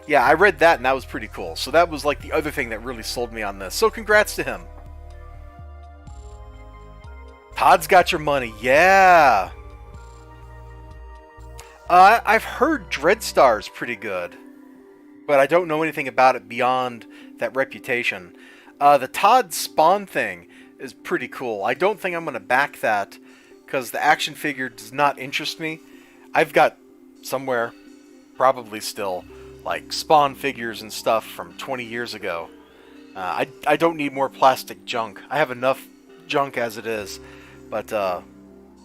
yeah, I read that and that was pretty cool. So that was like the other thing that really sold me on this. So congrats to him. Todd's got your money. Yeah. I've heard Dreadstar's pretty good, but I don't know anything about it beyond that reputation. The Todd Spawn thing is pretty cool. I don't think I'm going to back that because the action figure does not interest me. I've got somewhere, probably still, like Spawn figures and stuff from 20 years ago. I don't need more plastic junk. I have enough junk as it is. But,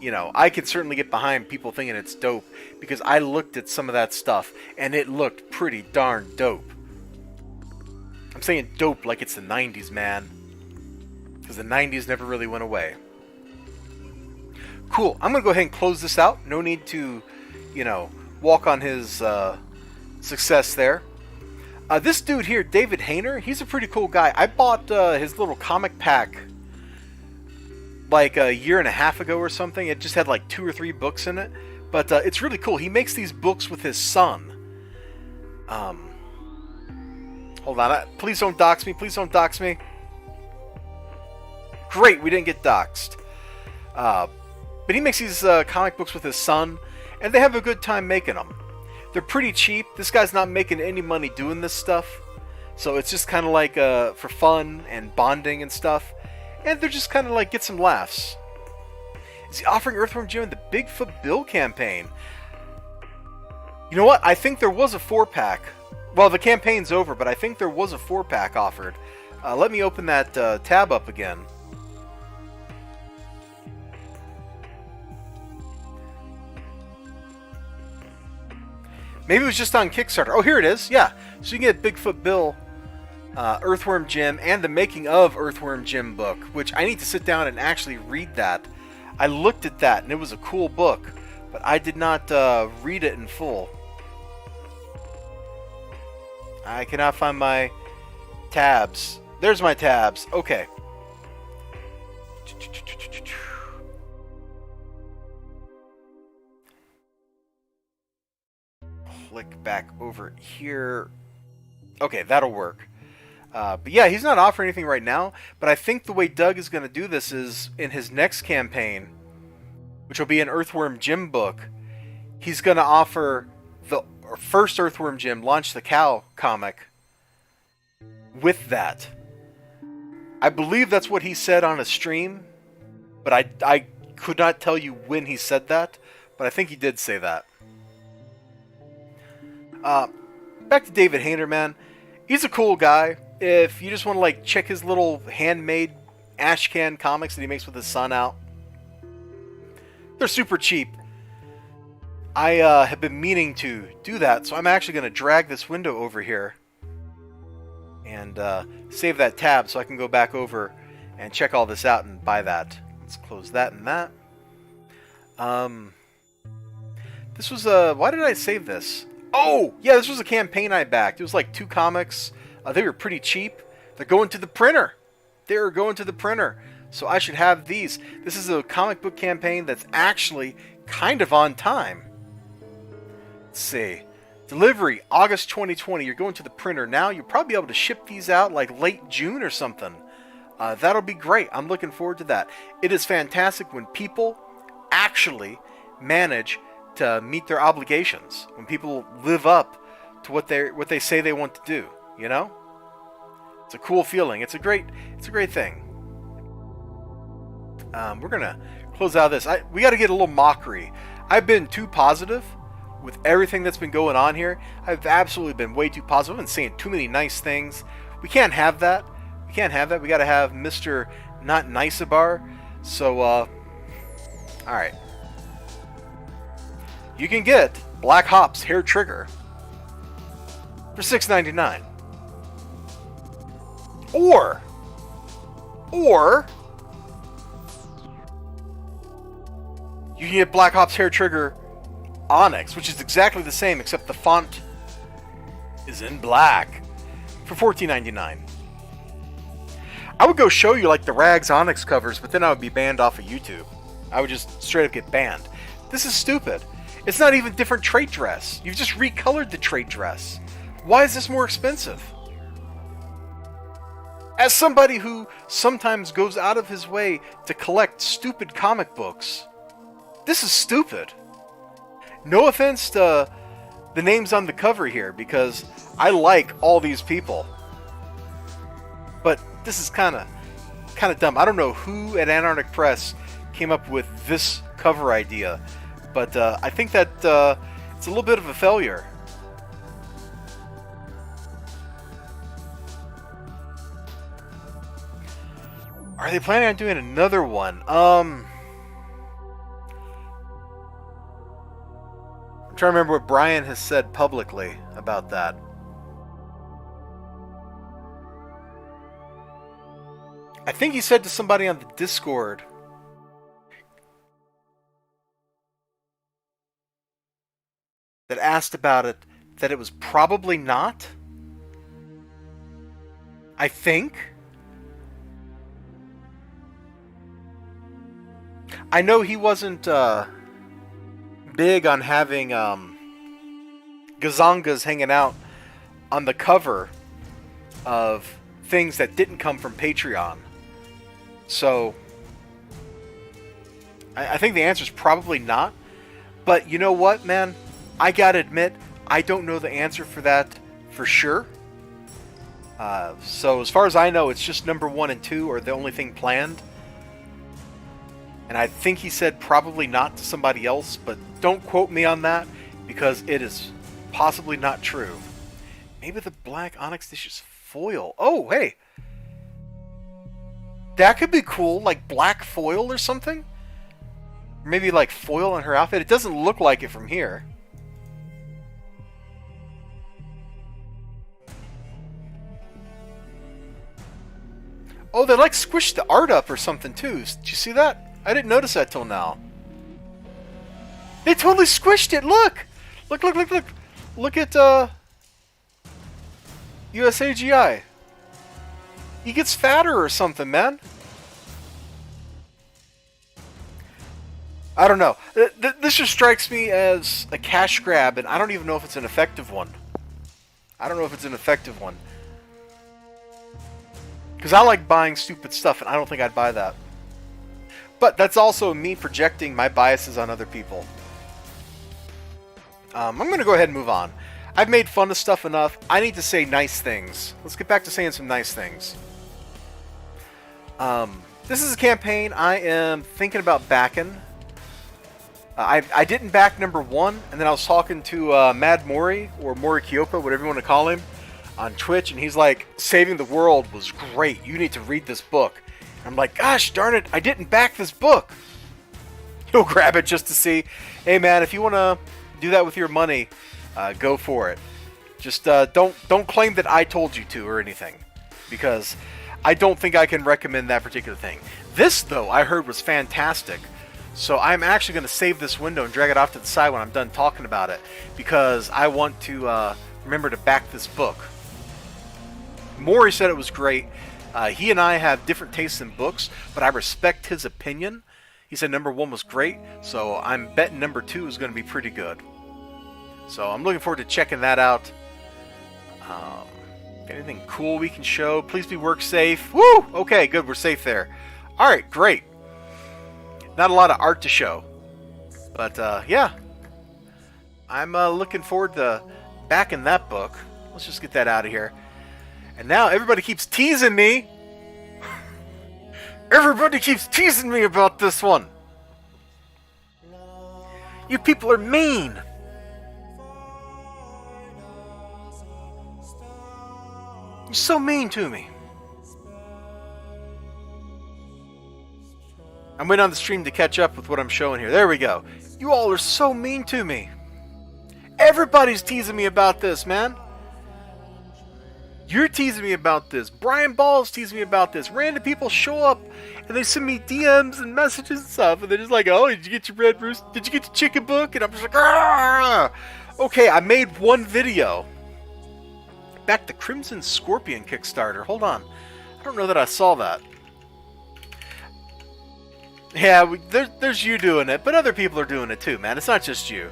you know, I could certainly get behind people thinking it's dope, because I looked at some of that stuff, and it looked pretty darn dope. I'm saying dope like it's the 90s, man. Because the 90s never really went away. Cool. I'm going to go ahead and close this out. No need to, you know, walk on his success there. This dude here, David Hayner, he's a pretty cool guy. I bought his little comic pack like a year and a half ago or something. It just had like 2 or 3 books in it. But it's really cool. He makes these books with his son. Hold on. Please don't dox me. Please don't dox me. Great, we didn't get doxed. But he makes these comic books with his son, and they have a good time making them. They're pretty cheap. This guy's not making any money doing this stuff. So it's just kind of like for fun and bonding and stuff. And they're just kind of like get some laughs. Is he offering Earthworm Jim in the Bigfoot Bill campaign? You know what? I think there was a 4-pack. Well, the campaign's over, but I think there was a 4-pack offered. Let me open that tab up again. Maybe it was just on Kickstarter. Oh, here it is. Yeah. So you can get Bigfoot Bill, Earthworm Jim, and the Making of Earthworm Jim book, which I need to sit down and actually read that. I looked at that, and it was a cool book, but I did not read it in full. I cannot find my tabs. There's my tabs. Okay. Click back over here. Okay, that'll work. But yeah, he's not offering anything right now, but I think the way Doug is going to do this is in his next campaign, which will be an Earthworm Jim book, he's going to offer the first Earthworm Jim, Launch the Cow comic with that. I believe that's what he said on a stream, but I could not tell you when he said that, but I think he did say that. Back to David Hayner, man. He's a cool guy. If you just want to like check his little handmade ashcan comics that he makes with his son out, they're super cheap. I have been meaning to do that, so I'm actually going to drag this window over here and save that tab so I can go back over and check all this out and buy that. Let's close that and that. This was why did I save this? Oh, yeah, this was a campaign I backed. It was like 2 comics. They were pretty cheap. They're going to the printer. They're going to the printer. So I should have these. This is a comic book campaign that's actually kind of on time. Let's see. Delivery, August 2020. You're going to the printer now. You'll probably be able to ship these out like late June or something. That'll be great. I'm looking forward to that. It is fantastic when people actually manage to meet their obligations, when people live up to what they say they want to do, you know? It's a cool feeling. It's a great thing. We're gonna close out of this. We got to get a little mockery. I've been too positive with everything that's been going on here. I've absolutely been way too positive. I've been saying too many nice things. We can't have that. We can't have that. We got to have Mr. Not Nice-a-Bar. So, all right. You can get Black Hops Hair Trigger for $6.99. Or you can get Black Hops Hair Trigger Onyx, which is exactly the same except the font is in black, for $14.99. I would go show you like the Rags Onyx covers, but then I would be banned off of YouTube. I would just straight up get banned. This is stupid. It's not even different trait dress. You've just recolored the trait dress. Why is this more expensive? As somebody who sometimes goes out of his way to collect stupid comic books, this is stupid. No offense to the names on the cover here, because I like all these people. But this is kind of dumb. I don't know who at Antarctic Press came up with this cover idea. But I think that it's a little bit of a failure. Are they planning on doing another one? I'm trying to remember what Brian has said publicly about that. I think he said to somebody on the Discord that asked about it that it was probably not. I think. I know he wasn't big on having gazongas hanging out on the cover of things that didn't come from Patreon. So, I think the answer is probably not. But you know what, man? I gotta admit, I don't know the answer for that for sure. So as far as I know, it's just number 1 and 2 are the only thing planned. And I think he said probably not to somebody else, but don't quote me on that because it is possibly not true. Maybe the black onyx dish is foil. Oh, hey. That could be cool, like black foil or something. Maybe like foil on her outfit. It doesn't look like it from here. Oh, they like squished the art up or something too. Did you see that? I didn't notice that till now. They totally squished it. Look! Look, look, look, look. Look at USAGI. He gets fatter or something, man. I don't know. This just strikes me as a cash grab, and I don't even know if it's an effective one. I don't know if it's an effective one. Because I like buying stupid stuff, and I don't think I'd buy that. But that's also me projecting my biases on other people. I'm going to go ahead and move on. I've made fun of stuff enough. I need to say nice things. Let's get back to saying some nice things. This is a campaign I am thinking about backing. I didn't back number 1, and then I was talking to Mad Mori, or Mori Kyopa, whatever you want to call him, on Twitch, and he's like, Saving the World was great. You need to read this book. And I'm like, gosh darn it, I didn't back this book. He'll grab it just to see, hey man, if you want to do that with your money, go for it. Just don't claim that I told you to or anything, because I don't think I can recommend that particular thing. This, though, I heard was fantastic. So I'm actually going to save this window and drag it off to the side when I'm done talking about it, because I want to remember to back this book. Maury said it was great. He and I have different tastes in books, but I respect his opinion. He said number 1 was great, so I'm betting number 2 is going to be pretty good. So I'm looking forward to checking that out. Anything cool we can show? Please be work safe. Woo! Okay, good. We're safe there. All right, great. Not a lot of art to show, but yeah, I'm looking forward to backing that book. Let's just get that out of here. And now everybody keeps teasing me. Everybody keeps teasing me about this one. You people are mean. You're so mean to me. I'm waiting on the stream to catch up with what I'm showing here. There we go. You all are so mean to me. Everybody's teasing me about this, man. You're teasing me about this. Brian Ball's teasing me about this. Random people show up and they send me DMs and messages and stuff, and they're just like, oh, did you get your Red Rooster? Did you get the chicken book? And I'm just like, ah! Okay, I made one video. Back to Crimson Scorpion Kickstarter. Hold on. I don't know that I saw that. Yeah, there's you doing it, but other people are doing it too, man. It's not just you.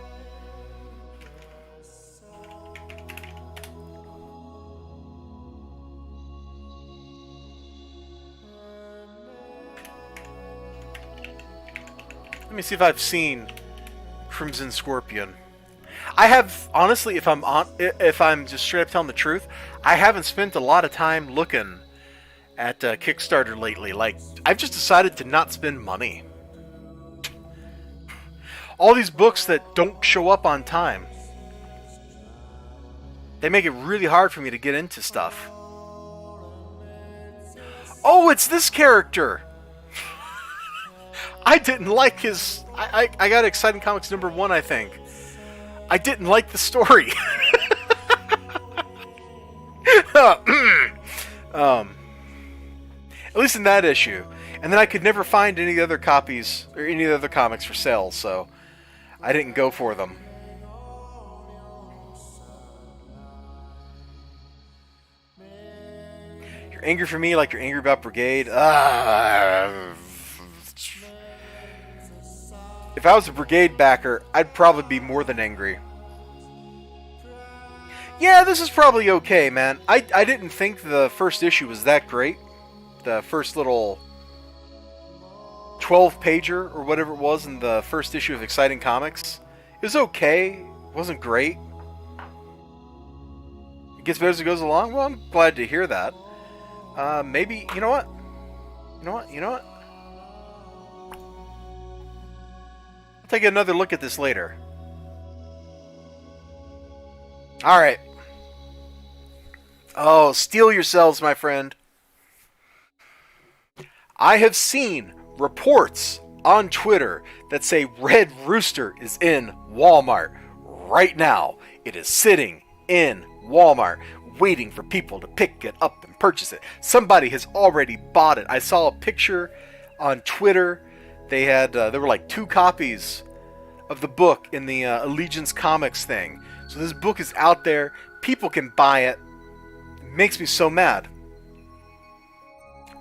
Let me see if I've seen Crimson Scorpion. I have, honestly, if I'm just straight up telling the truth, I haven't spent a lot of time looking at Kickstarter lately. Like, I've just decided to not spend money. All these books that don't show up on time. They make it really hard for me to get into stuff. Oh, it's this character! I didn't like his... I got Exciting Comics #1, I think. I didn't like the story. At least in that issue. And then I could never find any other copies, or any other comics for sale, so I didn't go for them. You're angry for me like you're angry about Brigade? If I was a Brigade backer, I'd probably be more than angry. Yeah, this is probably okay, man. I didn't think the first issue was that great. The first little 12-pager or whatever it was in the first issue of Exciting Comics. It was okay. It wasn't great. It gets better as it goes along. Well, I'm glad to hear that. Maybe, you know what? I'll take another look at this later. Alright. Oh, steel yourselves, my friend. I have seen reports on Twitter that say Red Rooster is in Walmart right now. It is sitting in Walmart, waiting for people to pick it up and purchase it. Somebody has already bought it. I saw a picture on Twitter. They had there were like 2 copies of the book in the Allegiance Comics thing. So this book is out there. People can buy it. It makes me so mad.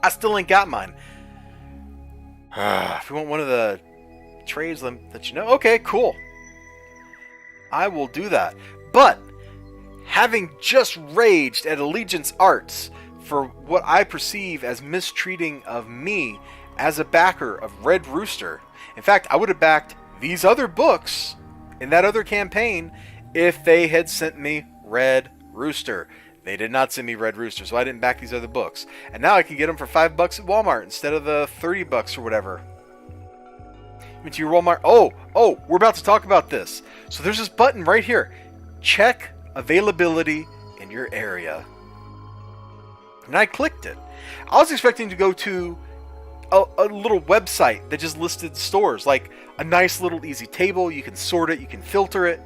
I still ain't got mine. If you want one of the trades that you know, okay, cool. I will do that. But having just raged at Allegiance Arts for what I perceive as mistreating of me as a backer of Red Rooster. In fact, I would have backed these other books in that other campaign if they had sent me Red Rooster. They did not send me Red Rooster, so I didn't back these other books. And now I can get them for $5 at Walmart instead of the $30 or whatever. Into your Walmart. Oh, we're about to talk about this. So there's this button right here. Check availability in your area. And I clicked it. I was expecting to go to a little website that just listed stores, like a nice little easy table. You can sort it, you can filter it.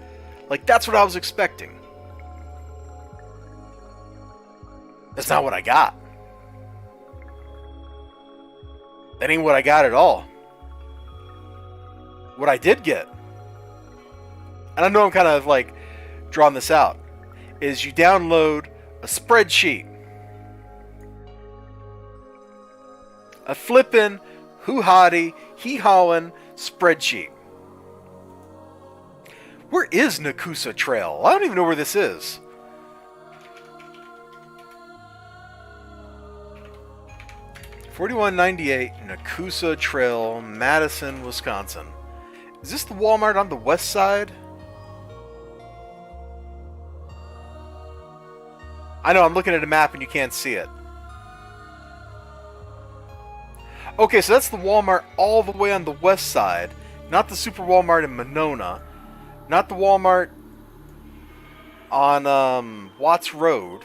Like, that's what I was expecting. That's not what I got. That ain't what I got at all. What I did get, and I know I'm kind of like drawing this out, is you download a spreadsheet. A flippin', hoo-hotty, hee-hawin' spreadsheet. Where is Nakusa Trail? I don't even know where this is. $41.98 Nakusa Trail, Madison, Wisconsin. Is this the Walmart on the west side? I know, I'm looking at a map and you can't see it. Okay, so that's the Walmart all the way on the west side. Not the Super Walmart in Monona. Not the Walmart on Watts Road.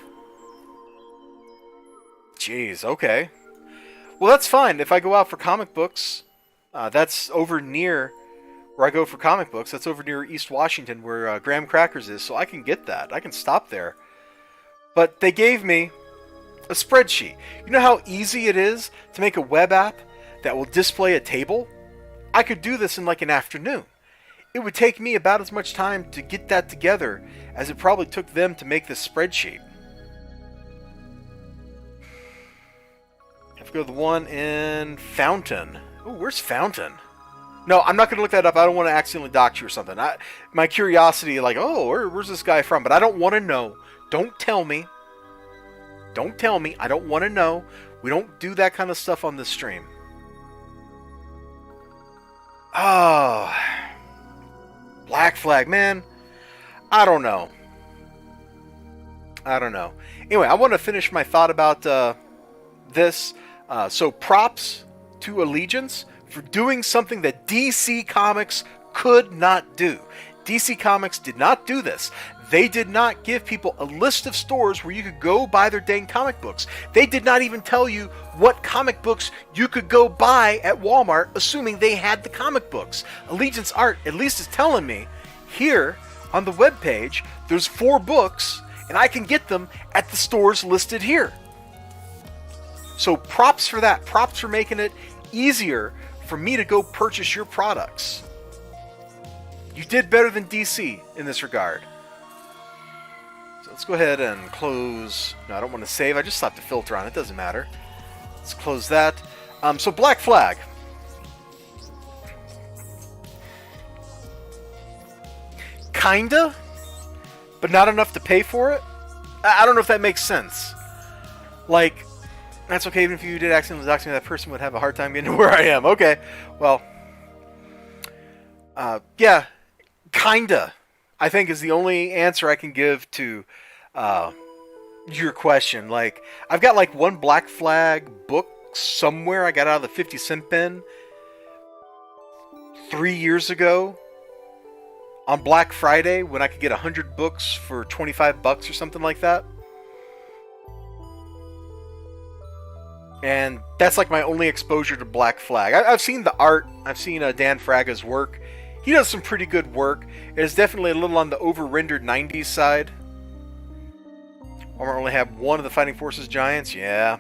Jeez, okay. Well, that's fine. If I go out for comic books, that's over near where I go for comic books. That's over near East Washington where Graham Crackers is, so I can get that. I can stop there. But they gave me a spreadsheet. You know how easy it is to make a web app that will display a table? I could do this in like an afternoon. It would take me about as much time to get that together as it probably took them to make this spreadsheet. I have to go to the one in Fountain. Oh, where's Fountain? No, I'm not going to look that up. I don't want to accidentally dox you or something. My curiosity, like, oh, where's this guy from? But I don't want to know. Don't tell me. Don't tell me. I don't want to know. We don't do that kind of stuff on this stream. Oh, Black Flag, man. I don't know. Anyway, I want to finish my thought about this. So props to Allegiance for doing something that DC Comics could not do. DC Comics did not do this. They did not give people a list of stores where you could go buy their dang comic books. They did not even tell you what comic books you could go buy at Walmart, assuming they had the comic books. Allegiance Art at least is telling me here on the webpage there's 4 books and I can get them at the stores listed here. So props for that. Props for making it easier for me to go purchase your products. You did better than DC in this regard. So let's go ahead and close. No, I don't want to save. I just slapped a filter on it. Doesn't matter. Let's close that. So Black Flag. Kinda, but not enough to pay for it. I don't know if that makes sense. Like, that's okay. Even if you did accidentally dox me, that person would have a hard time getting to where I am. Okay, well, yeah, kinda, I think is the only answer I can give to your question. Like, I've got like one Black Flag book somewhere I got out of the 50-cent bin 3 years ago on Black Friday when I could get 100 books for $25 or something like that. And that's like my only exposure to Black Flag. I've seen the art. I've seen Dan Fraga's work. He does some pretty good work. It is definitely a little on the over-rendered 90s side. Walmart only have one of the Fighting Forces Giants. Yeah.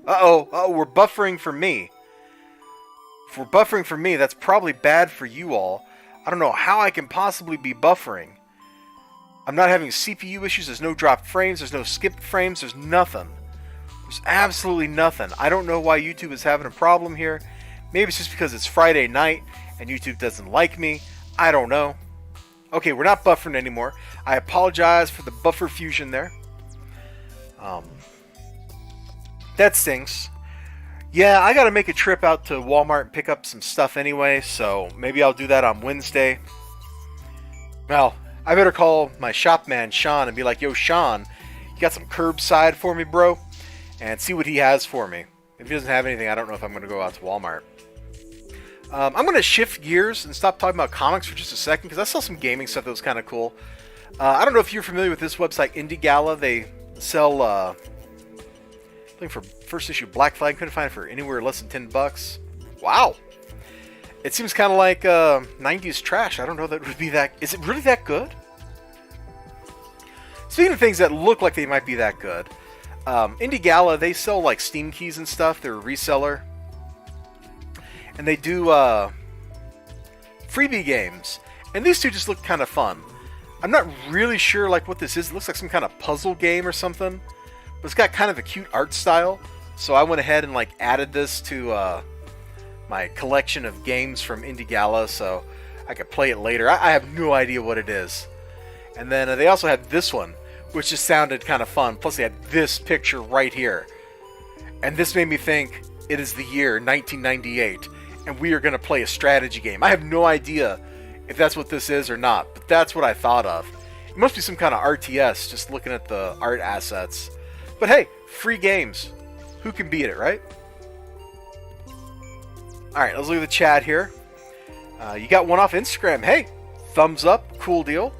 Uh-oh, we're buffering for me. If we're buffering for me, that's probably bad for you all. I don't know how I can possibly be buffering. I'm not having CPU issues. There's no dropped frames. There's no skipped frames. There's nothing. There's absolutely nothing. I don't know why YouTube is having a problem here. Maybe it's just because it's Friday night and YouTube doesn't like me. I don't know. Okay, we're not buffering anymore. I apologize for the buffer fusion there. That stinks. Yeah, I gotta make a trip out to Walmart and pick up some stuff anyway, so maybe I'll do that on Wednesday. Well, I better call my shop man, Sean, and be like, yo, Sean, you got some curbside for me, bro? And see what he has for me. If he doesn't have anything, I don't know if I'm going to go out to Walmart. I'm going to shift gears and stop talking about comics for just a second, because I saw some gaming stuff that was kind of cool. I don't know if you're familiar with this website, Indie Gala. They sell, looking for first issue Black Flag. Couldn't find it for anywhere less than $10. Wow. It seems kind of like 90s trash. I don't know that it would be that... Is it really that good? Speaking of things that look like they might be that good, Indie Gala, they sell like Steam keys and stuff. They're a reseller. And they do freebie games. And these two just look kind of fun. I'm not really sure like what this is. It looks like some kind of puzzle game or something. But it's got kind of a cute art style. So I went ahead and like added this to my collection of games from Indie Gala so I could play it later. I have no idea what it is. And then they also had this one, which just sounded kind of fun. Plus they had this picture right here. And this made me think it is the year 1998 and we are going to play a strategy game. I have no idea if that's what this is or not, but that's what I thought of. It must be some kind of RTS, just looking at the art assets. But hey, free games. Who can beat it, right? Alright, let's look at the chat here. You got one off Instagram. Hey, thumbs up. Cool deal.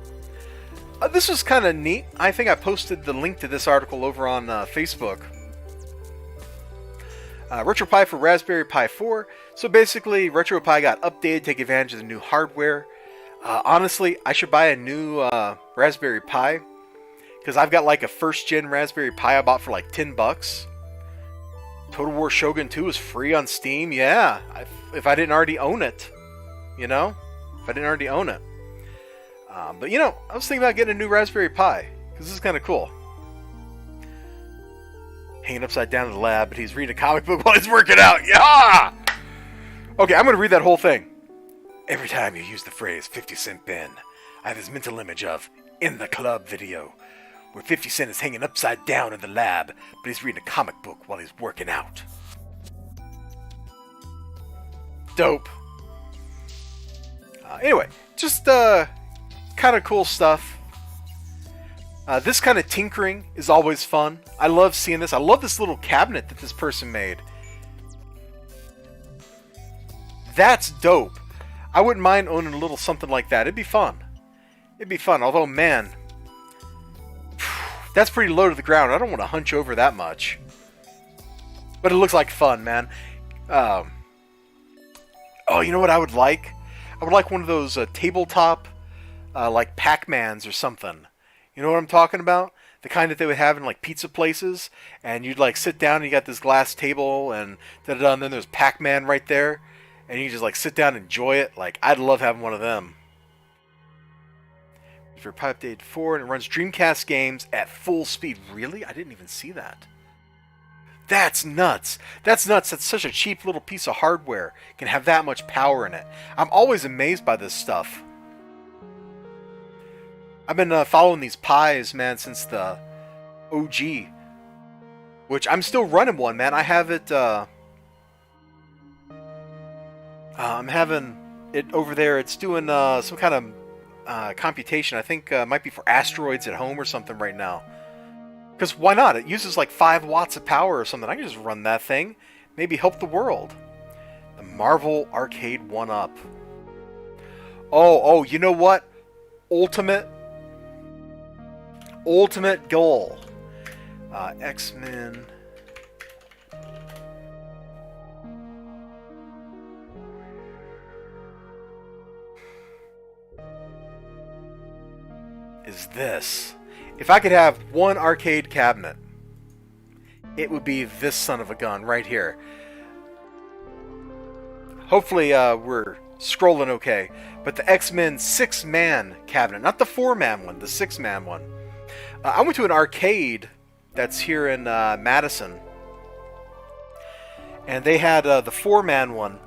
This was kind of neat. I think I posted the link to this article over on Facebook. RetroPie for Raspberry Pi 4. So basically, RetroPie got updated to take advantage of the new hardware. Honestly, I should buy a new Raspberry Pi. Because I've got like a first-gen Raspberry Pi I bought for like $10. Total War Shogun 2 is free on Steam. Yeah, if I didn't already own it. You know? If I didn't already own it. But you know, I was thinking about getting a new Raspberry Pi. Because this is kind of cool. Hanging upside down in the lab, but he's reading a comic book while he's working out. Yeah! Okay, I'm going to read that whole thing. Every time you use the phrase 50-cent bin, I have this mental image of In the Club video, where 50 Cent is hanging upside down in the lab, but he's reading a comic book while he's working out. Dope. Anyway, just kind of cool stuff. This kind of tinkering is always fun. I love seeing this. I love this little cabinet that this person made. That's dope. I wouldn't mind owning a little something like that. It'd be fun. It'd be fun. Although, man, that's pretty low to the ground. I don't want to hunch over that much. But it looks like fun, man. Oh, you know what I would like? I would like one of those tabletop, like Pac-Mans or something. You know what I'm talking about? The kind that they would have in like pizza places, and you'd like sit down and you got this glass table and da-da-da, and then there's Pac-Man right there, and you just like sit down and enjoy it. Like, I'd love having one of them. If you're pipe updated 4 and it runs Dreamcast games at full speed. Really? I didn't even see that. That's nuts. That's nuts. That's such a cheap little piece of hardware. Can have that much power in it. I'm always amazed by this stuff. I've been following these Pis, man, since the OG. Which I'm still running one, man. I have it, I'm having it over there. It's doing some kind of computation. I think it might be for asteroids at home or something right now. Because why not? It uses like 5 watts of power or something. I can just run that thing. Maybe help the world. The Marvel Arcade 1-Up. Oh, you know what? Ultimate goal. X-Men. Is this. If I could have one arcade cabinet, it would be this son of a gun right here. Hopefully we're scrolling okay. But the X-Men 6-man cabinet, not the 4-man one, the 6-man one. I went to an arcade that's here in Madison, and they had the 4-man one.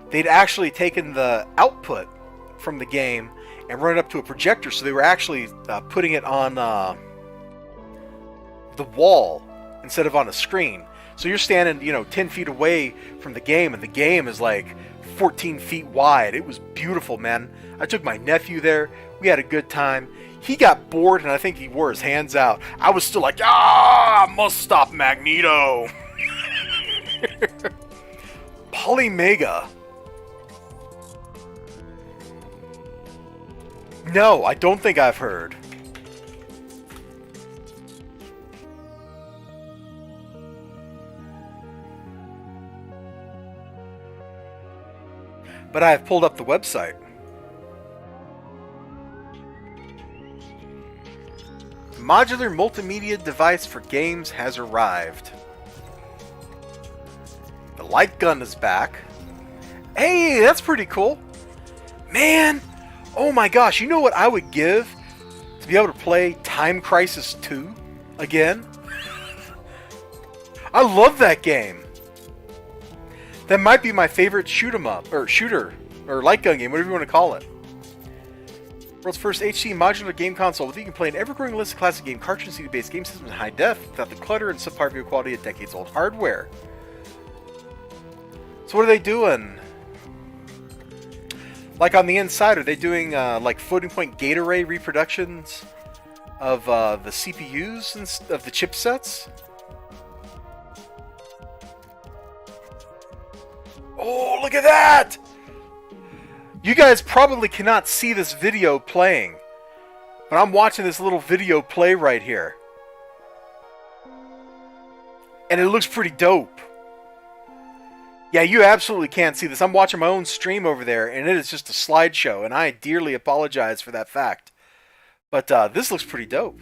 They'd actually taken the output from the game and run it up to a projector, so they were actually putting it on the wall instead of on a screen. So you're standing, 10 feet away from the game, and the game is like 14 feet wide. It was beautiful, man. I took my nephew there. We had a good time. He got bored, and I think he wore his hands out. I was still like, I must stop Magneto. Polymega. No, I don't think I've heard. But I have pulled up the website. The modular multimedia device for games has arrived. The light gun is back. Hey, that's pretty cool. Man, oh my gosh, you know what I would give to be able to play Time Crisis 2 again? I love that game. That might be my favorite shooter or light gun game, whatever you want to call it. World's first HD modular game console with you can play an ever-growing list of classic game cartridge CD-based game systems in high def without the clutter and subpar view quality of decades-old hardware. So what are they doing? Like on the inside, are they doing like floating point gate array reproductions of the CPUs and of the chipsets? Oh, look at that! You guys probably cannot see this video playing, but I'm watching this little video play right here. And it looks pretty dope. Yeah, you absolutely can't see this. I'm watching my own stream over there, and it is just a slideshow, and I dearly apologize for that fact. But this looks pretty dope.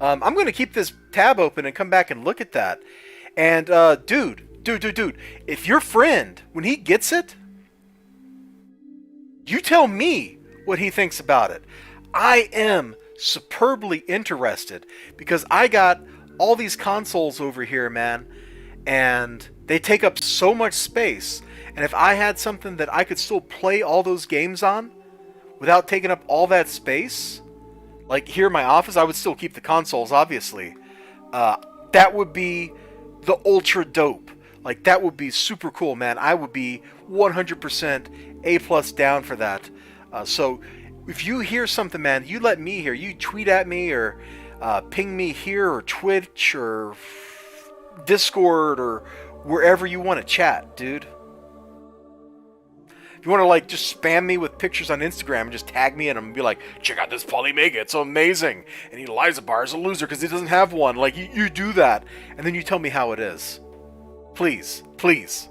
I'm going to keep this tab open and come back and look at that. And, dude, if your friend, when he gets it, you tell me what he thinks about it. I am superbly interested because I got all these consoles over here, man, and they take up so much space. And if I had something that I could still play all those games on without taking up all that space, like here in my office, I would still keep the consoles, obviously. That would be the ultra dope. Like, that would be super cool, man. I would be 100% A+ down for that. So, if you hear something, man, you let me hear. You tweet at me or ping me here or Twitch or Discord or wherever you want to chat, dude. you want to like just spam me with pictures on Instagram and just tag me in them and be like, check out this Polymega, it's so amazing. And Elizabar is a loser because he doesn't have one. Like, you do that, and then you tell me how it is. Please, please.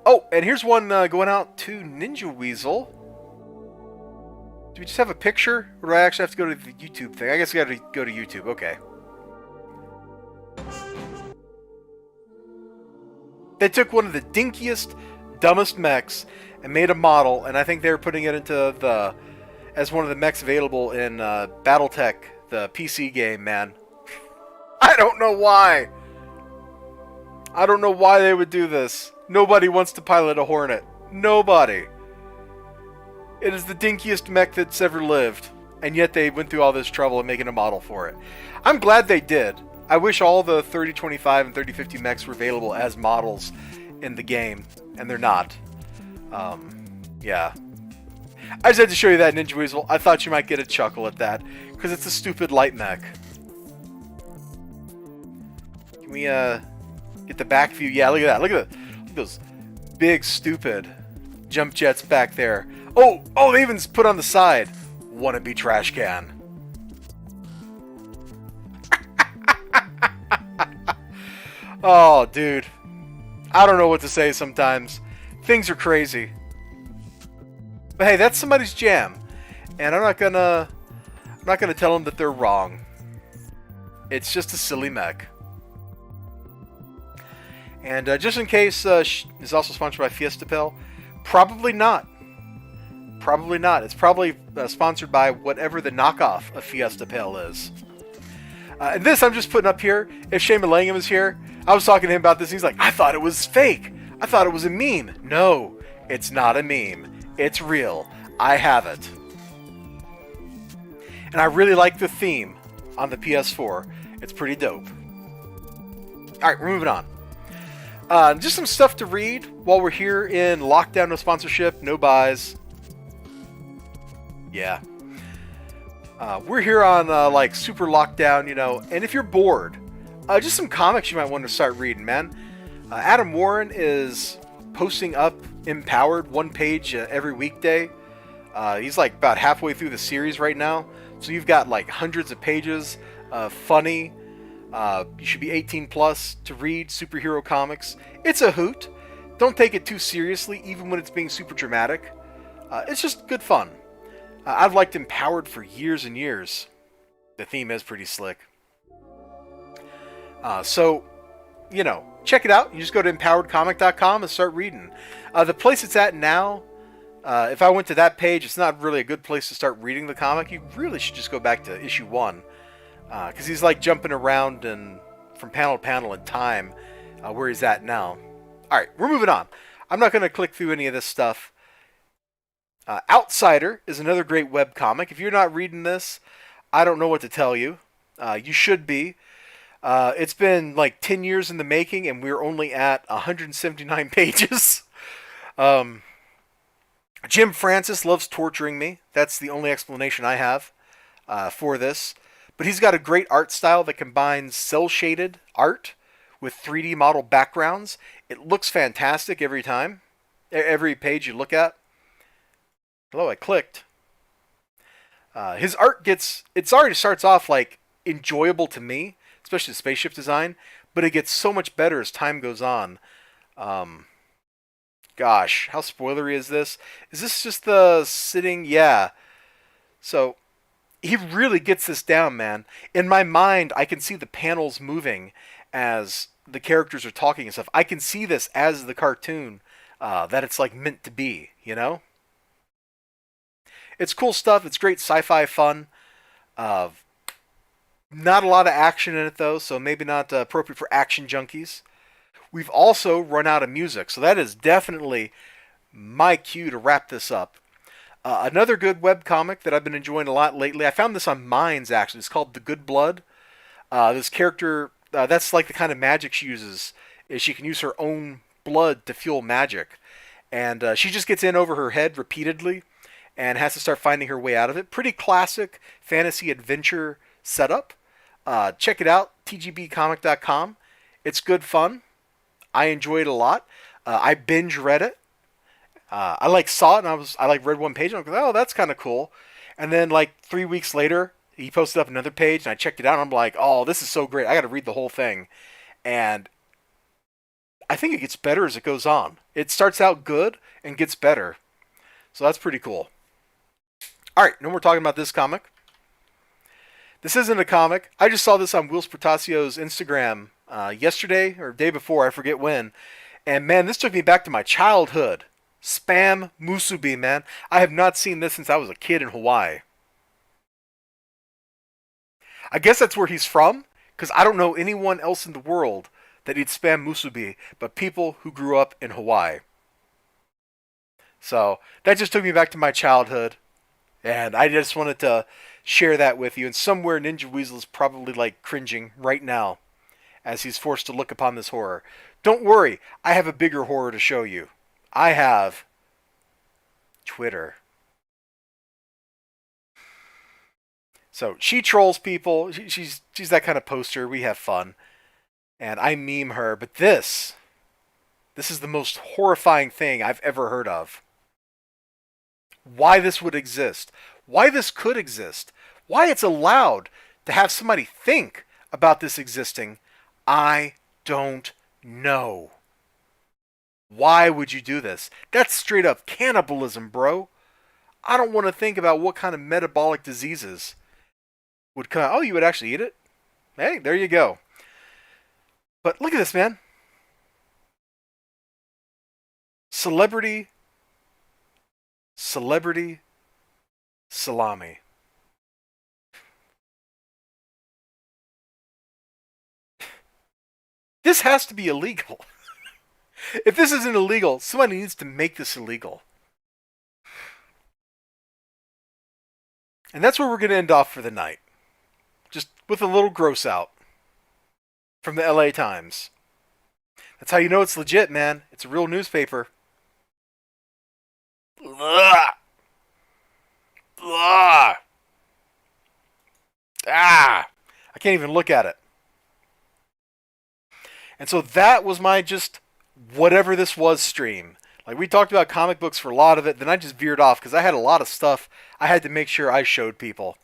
Oh, and here's one going out to Ninja Weasel. Do we just have a picture? Or do I actually have to go to the YouTube thing? I guess we got to go to YouTube. Okay. They took one of the dinkiest, dumbest mechs and made a model, and I think they were putting it into the as one of the mechs available in BattleTech, the PC game, man. I don't know why. I don't know why they would do this. Nobody wants to pilot a Hornet. Nobody. It is the dinkiest mech that's ever lived, and yet they went through all this trouble in making a model for it. I'm glad they did. I wish all the 3025 and 3050 mechs were available as models in the game, and they're not. Yeah. I just had to show you that, Ninja Weasel. I thought you might get a chuckle at that, because it's a stupid light mech. Can we get the back view? Yeah, look at that. Look at those big, stupid jump jets back there. Oh, they even put on the side, wannabe trash can. Oh, dude. I don't know what to say sometimes. Things are crazy. But hey, that's somebody's jam. And I'm not gonna tell them that they're wrong. It's just a silly mech. And just in case, is also sponsored by Fiestapel. Probably not. Probably not. It's probably sponsored by whatever the knockoff of Fiestapel is. And this I'm just putting up here. If Shane Millennium is here, I was talking to him about this. He's like, I thought it was fake. I thought it was a meme. No, it's not a meme. It's real. I have it. And I really like the theme on the PS4. It's pretty dope. Alright, we're moving on. Just some stuff to read while we're here in lockdown, no sponsorship, no buys. Yeah. We're here on like super lockdown, you know, and if you're bored, just some comics you might want to start reading, man. Adam Warren is posting up Empowered one page every weekday. He's like about halfway through the series right now, so you've got like hundreds of pages of funny. You should be 18 plus to read superhero comics. It's a hoot. Don't take it too seriously, even when it's being super dramatic. It's just good fun. I've liked Empowered for years and years. The theme is pretty slick. So, you know, check it out. You just go to empoweredcomic.com and start reading. The place it's at now, if I went to that page, it's not really a good place to start reading the comic. You really should just go back to issue 1. Because he's like jumping around and from panel to panel in time where he's at now. Alright, we're moving on. I'm not going to click through any of this stuff. Outsider is another great webcomic. If you're not reading this, I don't know what to tell you. You should be. It's been like 10 years in the making, and we're only at 179 pages. Jim Francis loves torturing me. That's the only explanation I have for this. But he's got a great art style that combines cel-shaded art with 3D model backgrounds. It looks fantastic every time. Every page you look at. Hello, I clicked. His art it already starts off like enjoyable to me, especially the spaceship design, but it gets so much better as time goes on. Gosh, how spoilery is this? Is this just the sitting? Yeah. So, he really gets this down, man. In my mind, I can see the panels moving as the characters are talking and stuff. I can see this as the cartoon that it's like meant to be, you know? It's cool stuff. It's great sci-fi fun. Not a lot of action in it, though, so maybe not appropriate for action junkies. We've also run out of music, so that is definitely my cue to wrap this up. Another good webcomic that I've been enjoying a lot lately, I found this on Minds, actually. It's called The Good Blood. This character, that's like the kind of magic she uses, is she can use her own blood to fuel magic. And she just gets in over her head repeatedly and has to start finding her way out of it. Pretty classic fantasy adventure setup. Check it out, tgbcomic.com. It's good fun. I enjoy it a lot. I binge read it. I like saw it and I like read one page and I was like, oh, that's kind of cool. And then like 3 weeks later, he posted up another page and I checked it out and I'm like, oh, this is so great. I got to read the whole thing. And I think it gets better as it goes on. It starts out good and gets better. So that's pretty cool. All right, no more talking about this comic. This isn't a comic. I just saw this on Wheels Portacio's Instagram yesterday or day before, I forget when. And man, this took me back to my childhood. Spam Musubi, man. I have not seen this since I was a kid in Hawaii. I guess that's where he's from, because I don't know anyone else in the world that eats Spam Musubi but people who grew up in Hawaii. So that just took me back to my childhood, and I just wanted to share that with you. And somewhere Ninja Weasel is probably like cringing right now as he's forced to look upon this horror. Don't worry, I have a bigger horror to show you. I have Twitter. So she trolls people. She's that kind of poster. We have fun, and I meme her. But this is the most horrifying thing I've ever heard of. Why this would exist? Why this could exist? Why it's allowed to have somebody think about this existing? I don't know. Why would you do this? That's straight up cannibalism, bro. I don't want to think about what kind of metabolic diseases would come. Oh, you would actually eat it? Hey, there you go. But look at this, man. Celebrity salami. This has to be illegal. If this isn't illegal, somebody needs to make this illegal. And that's where we're going to end off for the night. Just with a little gross out from the LA Times. That's how you know it's legit, man. It's a real newspaper. Ugh. Ugh. Ah! I can't even look at it. And so that was my just whatever this was stream. Like, we talked about comic books for a lot of it, then I just veered off because I had a lot of stuff I had to make sure I showed people.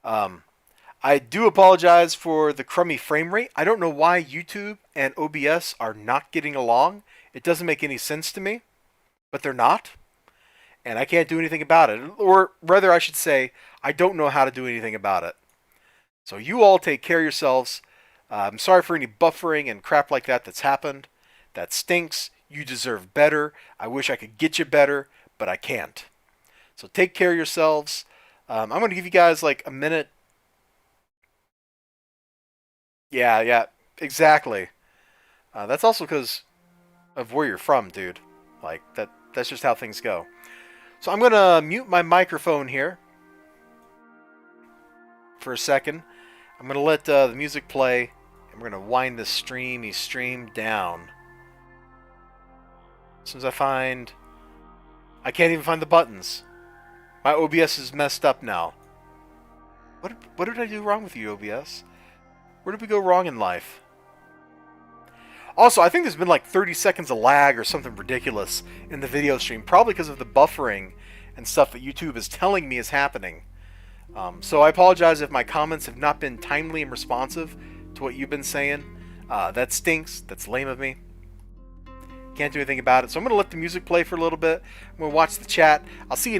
I do apologize for the crummy frame rate. I don't know why YouTube and OBS are not getting along. It doesn't make any sense to me, but they're not. And I can't do anything about it. Or rather, I should say, I don't know how to do anything about it. So you all take care of yourselves. I'm sorry for any buffering and crap like that that's happened. That stinks. You deserve better. I wish I could get you better, but I can't. So take care of yourselves. I'm going to give you guys like a minute. Yeah, exactly. That's also because of where you're from, dude. Like, that's just how things go. So I'm going to mute my microphone here for a second. I'm going to let the music play, and we're going to wind this stream down. As soon as I find... I can't even find the buttons. My OBS is messed up now. What did I do wrong with you, OBS? Where did we go wrong in life? Also, I think there's been like 30 seconds of lag or something ridiculous in the video stream, probably because of the buffering and stuff that YouTube is telling me is happening. So I apologize if my comments have not been timely and responsive to what you've been saying. That stinks. That's lame of me. Can't do anything about it. So I'm going to let the music play for a little bit. I'm going to watch the chat. I'll see you next